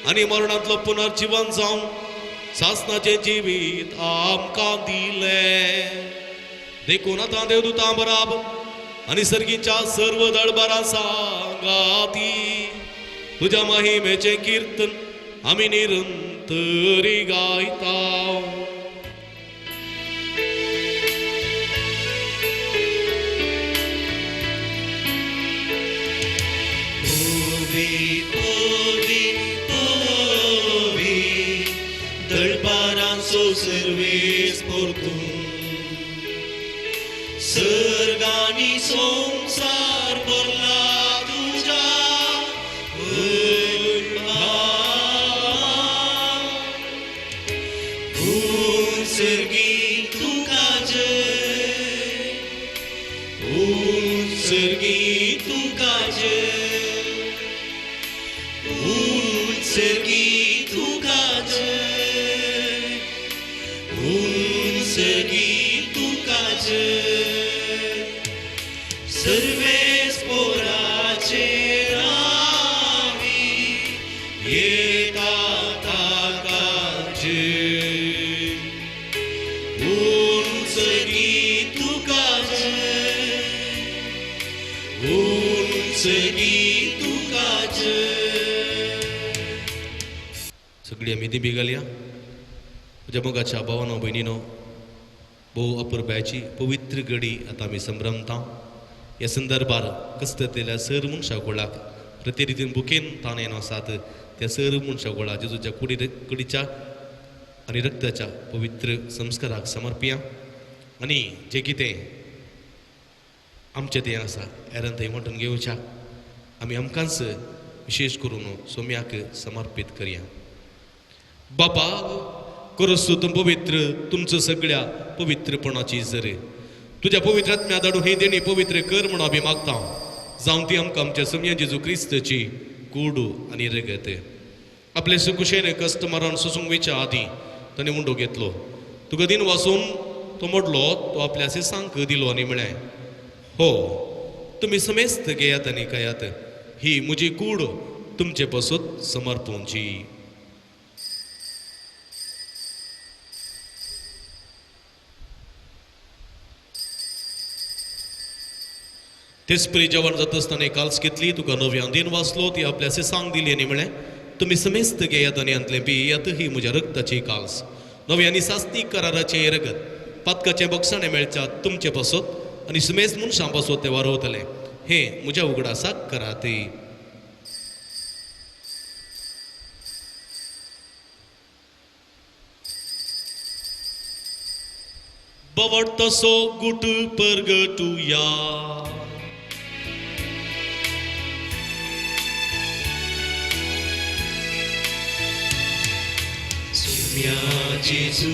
आनी मरणांतलो पुनर्जीवन जावन सासनाचें जिवीत आमकां दिलें देखून आतां देवदूतां बराबर आनी सर्गीच्या सर्व दळबारां सांगाती तुज्या महिमेचें कीर्तन आमी निरंतरी गायता दळबारांचो सर्वेस परतून सर्गानी संसार भरला तुझ्या सर्गी तुका जय सर्गी तुका जय सर्गी तुका जय सर्गी तुका जय सर्वेस पोराचे रावी येता ताका जय सर्गी तुका जय सर्गी तुका जय सगळी आमी दिबी घालया म्हज्या मोगाच्या भावानो भयणीनो भोव अपुरब्याची पवित्र घडी आतां आमी संभ्रमता ह्या संदर्भार कस्ततेल्या सर मनशा कुळाक प्रती रितीन बुकेन ताणेन आसात त्या सर मनशा कुळा जेजूच्या कुडीच्या आनी रक्ताच्या पवित्र संस्काराक समर्पया आनी जें कितें आमचें तें आसा एरन थंय वांटून घेवच्या आमी आमकांच विशेश करून सोम्याक समर्पीत करया बापा करसूत पवित्र तुमचं सगळ्या पवित्रपणाची जर तुझ्या पवित्र आत्म्या धाडून ही देणी पवित्र कर म्हणून आमी मागता जावं ती आमकां आमच्या सम्या जेजू क्रिस्तची कूड आनी रगत आपले सुकुशेन कश्ट मरण सोसूंक वयच्या आदी ताणें मुंडो घेतलो तुका दिन वाचून तो मोडलो तो आपल्या सिसांक दिलो आनी म्हळें हो तुमी समेस्त घेयात आनी खायात ही म्हजी कूड तुमचे पासून समर्पूंची तेच परी जेवण जात आसतना काल्स घेतली तुका नव्यान दिन वाचलो ती आपल्या सिसांक दिली आनी म्हळें तुमी समेस्त घेयात आनी अंतलें पियेयात ही म्हज्या रक्ताची काल्स नव्यानी सास्तीक कराराचें रगत पातकाचें बक्षाणें मेळच्यात तुमचे पासत आनी समेस्त मनशां पासत ते वारोवतले हे म्हज्या उगडासाक करात बवट तसो गुट परगटुया. सुम्या जेजू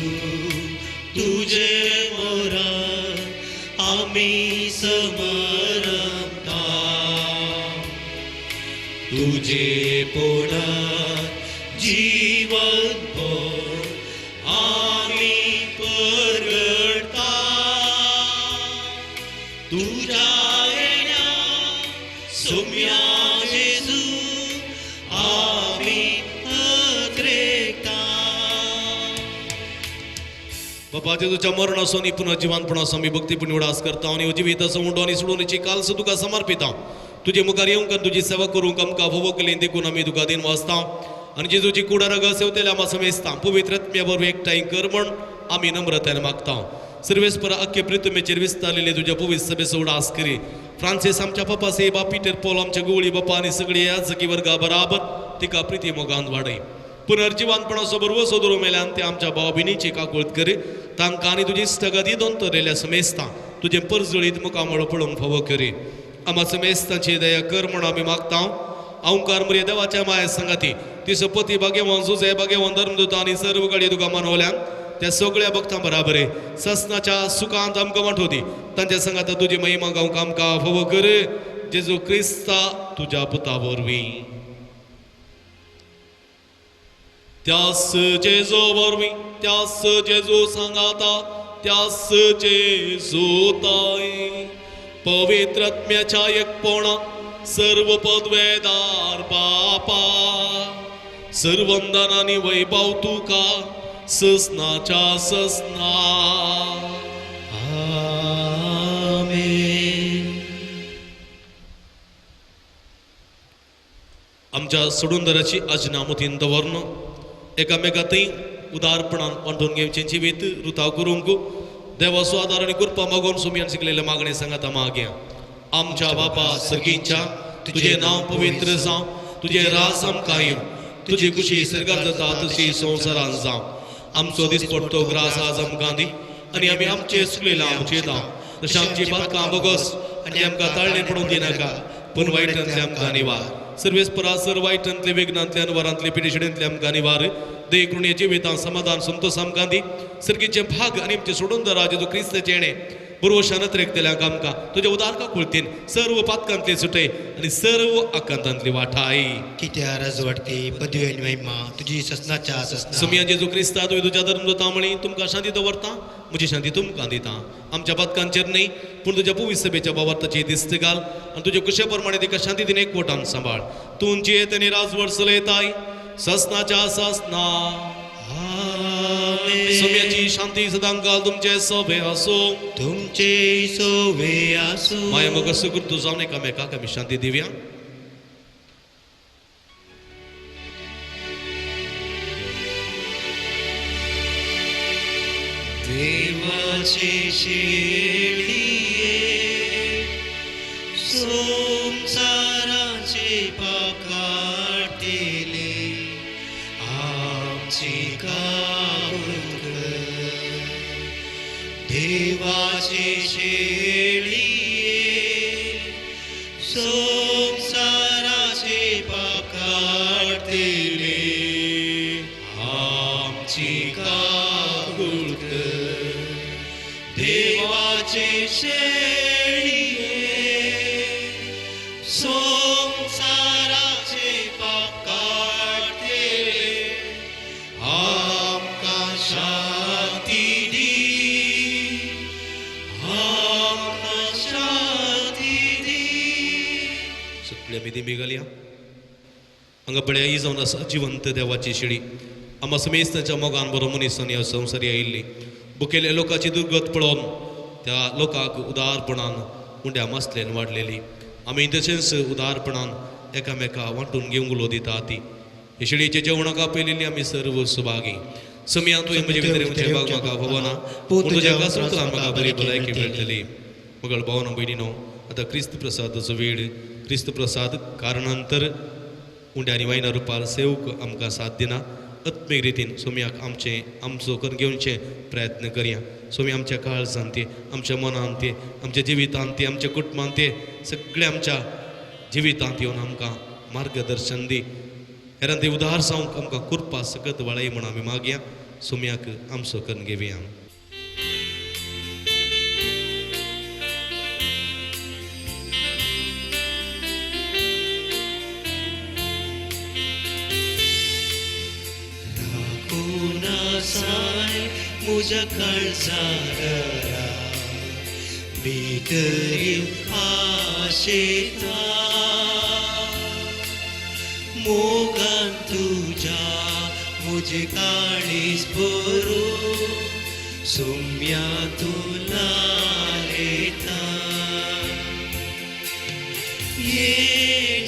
तुझे मोरा आम्ही समरमता. तुझे पोळा जीवन भर आम्ही परगडता. तुझ्या येण्या सोम्या जेजू आम्ही अत्रेकता. बाबा जेजूच्या मरणासोनी पुन्हा जिवानपणासो आमी भक्तीपूर्ण उडास करता आनी जिविताचो उंडो आनी सोडूनची कालसो तुका समर्पिता. तुजे मुखार येवंक तुजी सेवा करूंक आमकां फोव केली देखून आमी तुका दिन वाचता आनी जेजूची कुडारग सेवतेले आमी समेजता. पवित्र आत्म्या बरोबर एकठांय कर म्हण आमी नम्रतायेन मागता. सर्वेस्परा अख्खे पृथ्वीचेर विस्तारलेले तुज्या पवित्र सभेचो उडास करी. फ्रांसीस आमच्या पप्पा सेबा पीटर पॉल आमच्या गुवळी बापा आनी सगळी याजकी वर्गा बराबर तिका प्रिती मोगान वाडय. पुनर्जिवानपणाचो बरोबर सोदरो मेल्यान ते आमच्या भाव भयणीची काकुळत करी. तांकां आनी तुजी इश्टगती दोंतरलेल्या समेजता. तुजें परजळीत मुखामळ पळोवंक फावो करी. आम्हा समेस्तांची दया कर म्हण आमी मागता. अवकार मरे देवाच्या माया संगाती ती सपती भाग्यवान जुजे भाग्यवान धर्मदूत आनी सर्व कडेन तुका मानवल्यान त्या सगळ्या भक्तां बराबर ससनाच्या सुखांत आमकां वांटोवदी. तांच्या संगात तुजी महिमा गावंक आमकां फावो कर. जेजू क्रिस्ता तुज्या पुता वरवीं. त्यास जेजू वरवीं त्यास जेजू सांगाता त्यास जेजू ताय पवित्र आत्म्याच्या एकपणा सर्व पदवेदार बापा सर्वंदनानी वैभव तुका ससनाच्या ससना. आमेन. आमच्या सोडूनदाराची अजनामुतीन दवरन एकामेकांतय उदारपणान वांटून घेवचें जिवीत रुताव करूंक देवाचो आदार आनी कृपा मागून सुमयान शिकलेले मागणे सांगात मागया. आमच्या बापा सर्गीच्या तुझे नाव पवित्र जावं. तुझे रास आमकां येवं. तुजी खुशी सर्गात जाता तशी संवसारांत जावं. आमचो दिसपडटो ग्रास आज आमकां दी आनी आमी आमचे सुकलेला आमचे दाव तशें आमची पातकां बोगस आनी आमकां ताळणे पडूंक दिनाका पूण वायटांतले आमकां निवार. सर्वेस्परा सर्व वायटांतले विघ्नांतल्यान वरांतले पिडेशिडेंतले आमकां निवार. दे करून जिवितां समाधान संतोष आमकां दी. सर्गीचे भाग आनी आमचे सोडून दरा जेजू क्रिस्ताचे येणे बरोबर शानत्रेकतेल्यांक आमकां तुज्या उदारका कुळतीन सर्व पातकांतले सुटय आनी सर्व आकांतांतली वाठाय. कित्या राजवडती पदवी महिमा तुझी ससनाच्या ससना. सुमया जेजू क्रिस्ता तुवें तुज्या धर्मदूता म्हणी तुमकां शांती दवरता. म्हजी शांती तुमकां दिता. आमच्या पातकांचेर न्हय पूण तुज्या पवित्र सभेच्या वावरताची दिस्त घाल आनी तुजे कुशे प्रमाणे तिका शांतीन एकवटान सांबाळ. तुमची येतनी राजवड चलयताय ससनाच्या ससना. सुमयाची शांती सदांकाल तुमचे सोबे आसो. तुमचे सोवे आसो. माया मग सुकृत जावन एकामेकाक आमी शांती दिवया. देवाचे शेळिये संसाराचे पाकाटेले आमची कावळ. देवाचे शेळिये संसाराचे पाकाटेले आमची कावळ. देवाचे शेळिये संसाराचे पाप काढतेले आमकां शांती दी. आमकां शांती दी. सगळे आमी दिमी घालया. हांगा पळया ही जावन आसा जिवंत देवाची शिडी. आम्हा समेस्ताच्या मोगान बरो मनीसान ह्या संवसारी आयिल्ली. बुकेल्या लोकांची दुर्गत पळोवन त्या लोकांक उदारपणान उंड्या मसलेन वाडलेली. आमी तशेंच उदारपणान एकामेका वांटून घेवंक उलो दिता ती. हे शिडीचे जेवणाक आपयलेली आमी सर्व सुभागी. समया तुवें म्हजे भितर येवचें भाग म्हाका भवना पूण तुज्या कासुत्रान म्हाका बरी भलायकी मेळटली. मगळ भावना भयणीनो आतां क्रिस्त प्रसादाचो वेळ. क्रिस्त प्रसाद कारणांतर उंड्या आनी वायना रुपार सेवक आमकां साथ दिना आत्मीक रितीन सोम्याक आमचो करून घेवचे प्रयत्न करया. सोमी आमच्या काळजांत ते, आमच्या मनांत ते, आमच्या जिवितांत ते, आमच्या कुटुंबांत ते, सगळ्या आमच्या जिवितांत येवन आमकां मार्गदर्शन दी. हेरां ते उदार जावंक आमकां कृपा सगळ्यात वळय म्हूण आमी मागया. सोम्याक आमचो करून घेवया. साय मुझ्या काळजारा भितरी आशेता मोगान तुझ्या मुझे काळीस बरो सोम्या तुला येता. ये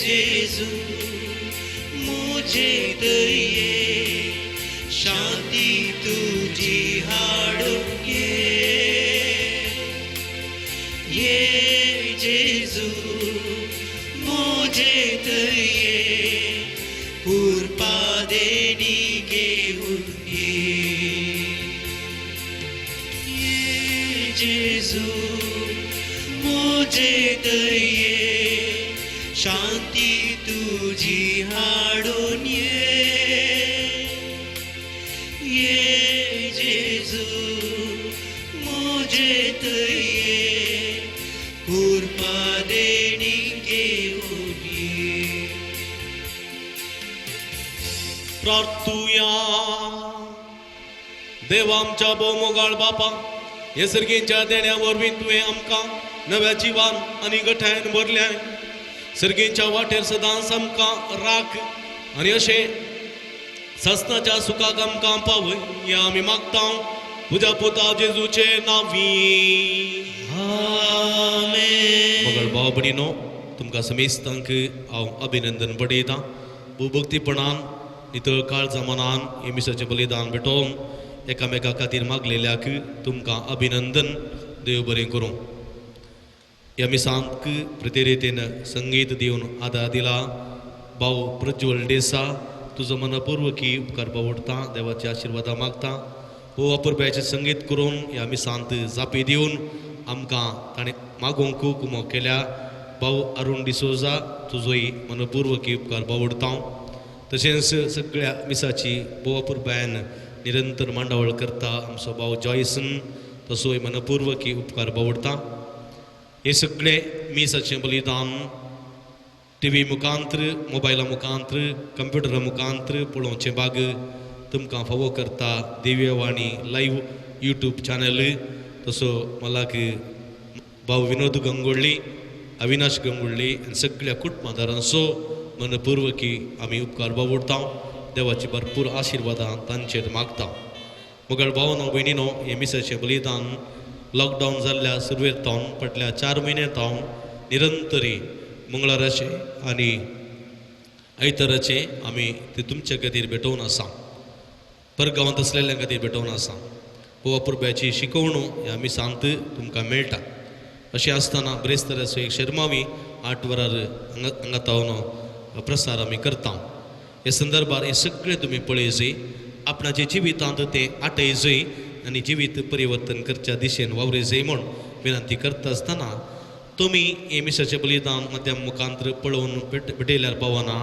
जेजू मुझे दये शांती तुझी हाडून ये जेजू मुझे दये पुरपा देनी घेऊन ये जेजू मुझे दये शांती तुझी हाडून ये जेजू मुझे दये कृपा देनी घेऊन प्रार्थुया. देवा आमच्या बोमोगाळ बापा, हे सर्गेच्या देण्या वरवीं तुवें आमकां नव्या जिवान आनी गठायन भरल्या. सर्गेच्या वाटेर सदांच आमकां राख आनी अशें सस्ताच्या सुखाक आमकां पावय. या आमी मागता तुज्या पुता जेजूचे नांवी. आमेन. मगळ भाव भयणीनो, तुमकां समेस्तांक हांव अभिनंदन पडयतां. भक्तीपणान नितळ काळजा मनान हे मिसाचें बलिदान भेटोवन एकामेका खातीर मागलेल्याक तुमकां अभिनंदन. देव बरें करूं. ह्या मिसांक प्रतिरितीन संगीत दिवन आदार दिला भाव प्रज्वल देसा. तुजो मनपूर्वकी उपकार पावडटा. देवाचे आशिर्वादा मागता. हो अपुरब्याचें संगीत करून ह्या मिसांत जापी दिवन आमकां ताणें मागोवंक कुमो केल्या. भाव अरुण डिसोजा, तुजोय मनपूर्वकी उपकार पावडटा. तशेंच सगळ्या मिसाची भोव अपुरब्यान निरंतर मांडावळ करता आमचो भाव जॉयसन, तसोय मनपूर्वकी उपकार पावडटा. हे सगळे मिसाचें बलिदान टीव्ही मुखांतर, मोबायला मुखांतर, कंप्युटरा मुखांतर पळोवचे बाग तुमकां फावो करता दिव्यवाणी लायव्ह यूट्यूब चॅनल. तसो मलाक भाव विनोद गंगोळ्ळी, अविनाश गंगोळ्ळी आनी सगळ्या कुटुंबादारांचो मनपूर्वकी आमी उपकार बावडटा. देवाची भरपूर आशिर्वादां तांचेर मागता. मुगळ भावनो भयणीनो, हे मिसाचें बलिदान लॉकडावन जाल्ल्या सुरवेतावन फाटल्या 4 म्हयन्यांतावन निरंतरी मंगळाराचे आनी आयताराचे आमी ते तुमचे खातीर भेटोवन आसा. परगांवांत असलेल्या खातीर भेटोवन आसा. हो अपुरब्याची शिकवणू ह्या मिसांत तुमकां मेळटा. अशें आसतना बरेच तरेचो एक शर्मावी 8 वरार हांगातावन प्रसार आमी करता. हे संदर्भार हे सगळे तुमी पळयजय, आपणाचे जिवितांत ते आटयजय आनी जिवीत परिवर्तन करच्या दिशेन वावरजय म्हूण विनंती करता आसतना तुमी हे मिसाचें बलिदान माध्यम मुखांतर पळोवन भेटयल्यार पावना.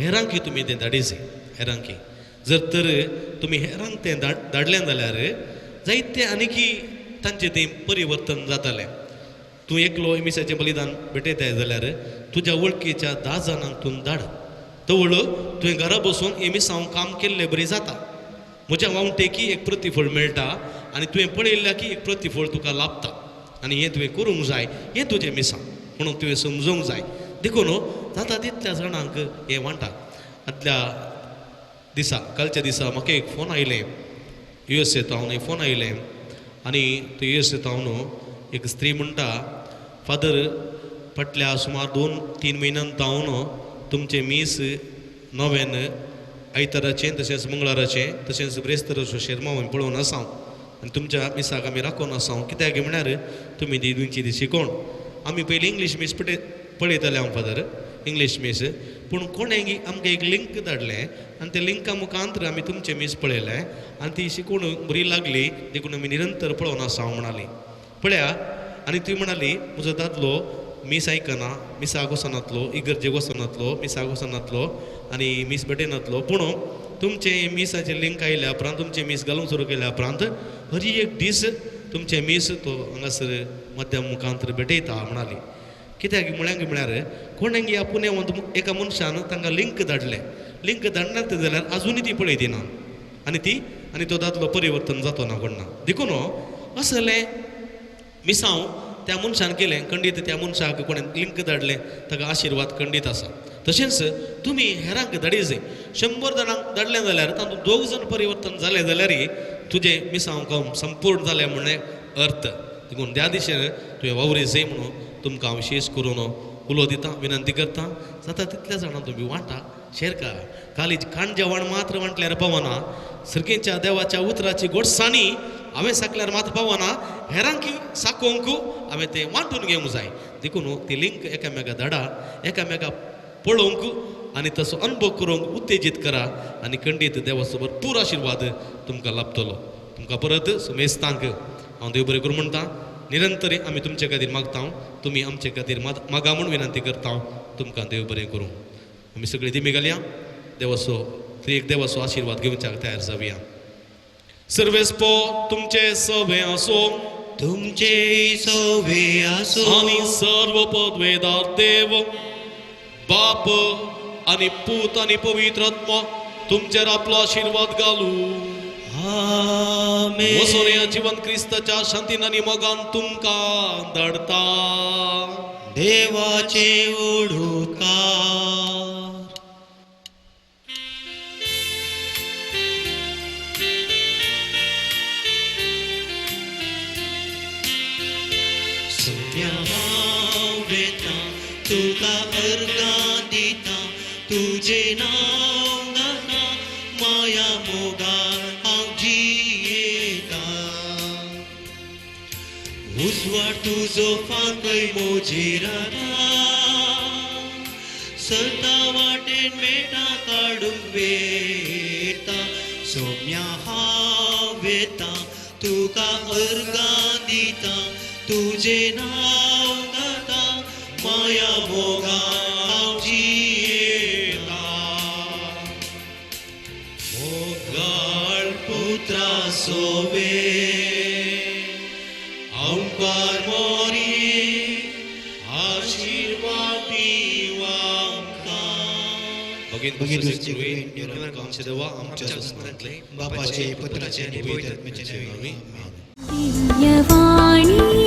हेरांकय तुमी तें धाडिजय. हेरांकय जर तर तुमी हेरांक तें धाडलें जाल्यार जायते आनीकी तांचें तें परिवर्तन जातालें. तूं एकलो हे मिसाचें बलिदान भेटयताय जाल्यार तुज्या वळखीच्या 10 जाणांक तूं धाड. तवळ तुवें घरा बसून हे मिसांव काम केल्लें बरी जाता. म्हज्या वावटेकी एक प्रतिफळ मेळटा आनी तुवें पळयल्या की एक प्रतिफळ तुका लाभता. आनी हें तुवें करूंक जाय, हें तुजें मिसां म्हणून तुवें समजूंक जाय. देखून जाता तितल्या जाणांक हें वांटा. आदल्या दिसा कालच्या दिसा म्हाका एक फोन आयलें USA तावन. एक फोन आयलें आनी तो USA तावन एक स्त्री म्हणटा, फादर फाटल्या सुमार 2-3 म्हयन्यांतावन तुमचें मीस नव्यान आयताराचें तशेंच मंगळाराचें तशेंच ब्रेस्ताराचो शर्मा हांवें पळोवन आसा आनी तुमच्या मिसाक आमी राखून आसा. कित्याक म्हळ्यार तुमी ती शिकोवन आमी पयलीं इंग्लीश मीस पळयताले हांव फादर, इंग्लीश मीस. पूण कोणेंय आमकां एक लिंक धाडलें आनी त्या लिंका मुखांतर आमी तुमचे मीस पळयले आनी ती शिकून बरी लागली देखून आमी निरंतर पळोवन आसा हांव म्हणाली. पळया आनी ती म्हणाली म्हजो दादलो मीस आयकना, मिसाक वचनातलो, इगर्जेक वचनातलो, मिसाक वचनातलो आनी मीस भेटयनातलो. पूण तुमचे मिसाचे लिंक आयल्या उपरांत तुमचे मीस घालूंक सुरू केल्या उपरांत हर एक दीस तुमचे मीस तो हांगासर माध्यम मुखांतर भेटयता म्हणाली. कित्याक म्हळ्यार कोणेंय आपूण एका मनशान तांकां लिंक धाडलें, लिंक धाडनात जाल्यार आजुनूय ती पळयती ना आनी तो दादलो परिवर्तन जातो ना कोणना. देखून असलें मिसांव त्या मनशान केलें, खंडीत त्या मनशाक कोणें लिंक धाडलें ताका आशिर्वाद खंडीत आसा. तशेंच तुमी हेरांक धाडी जाय. 100 जाणांक धाडलें जाल्यार तातूंत 2 जण परिवर्तन जालें जाल्यारय तुजें मिसांव काम संपूर्ण जालें म्हणणे अर्थ. देखून त्या दिशेन तुवें वावरी जाय म्हणून तुमकां हांव विशेश करून उलो दिता, विनंती करता. जाता तितल्या जाणां तुमी वांटा, शेअर करा. कालीज खाण जेवण मात्र वांटल्यार पावना, सर्गेच्या देवाच्या उतराची गोडसाणी हांवें साकल्यार मात्र पावना, हेरांकी साकोंक हांवें तें वांटून घेवंक जाय. देखून ती लिंक एकामेका धाडा, एकामेका पळोवंक आनी तसो अनुभव करूंक उत्तेजीत करा आनी खंडीत देवाचो भरपूर आशिर्वाद तुमकां लाभतलो. तुमकां परत सुमेस्तांक हांव देव बरें करूं म्हणटा. निरंतर आमी तुमचे खातीर मागता, तुमी आमचे खातीर मागा म्हूण विनंती करता. तुमकां देव बरें करूं. आमी सगळीं दिमी घालया, देवाचो आशिर्वाद घेवच्याक तयार जावया. सर्वेस्पो तुमचे सवे आसूं, तुमचे सवे आसूं आनी सर्व पदवेदार देव बाप आनी पूत आनी पवित्र आत्मा तुमचेर आपलो आशिर्वाद घालूं. आमेन. वचून ह्या जिवन क्रिस्ताच्या शांतीन आनी मोगान तुमकां धाडटा. देवाचे ओडूकार. सोम्या हांव वेता तुका अर्गां दिता, तुजे नांव घाता माया मोगान हांव जियेता. उजवाड तुजो फांकय मोजेर सदा वाटेन मेटा काडूंक वेता. सोम्या हांव वेता तुका अर्गां दिता, तुजे नांव घाता माया मोगान हांव जियेता. मोगाळ पुत्रा सोवे आमकां मोरी आशिर्वाद दिवा आमकां. भगीन आमचे देवा आमच्या स्मरणांतले बापाचे पुत्राचे आनी पवित्र आत्म्याचे नांवान. दिव्यवाणी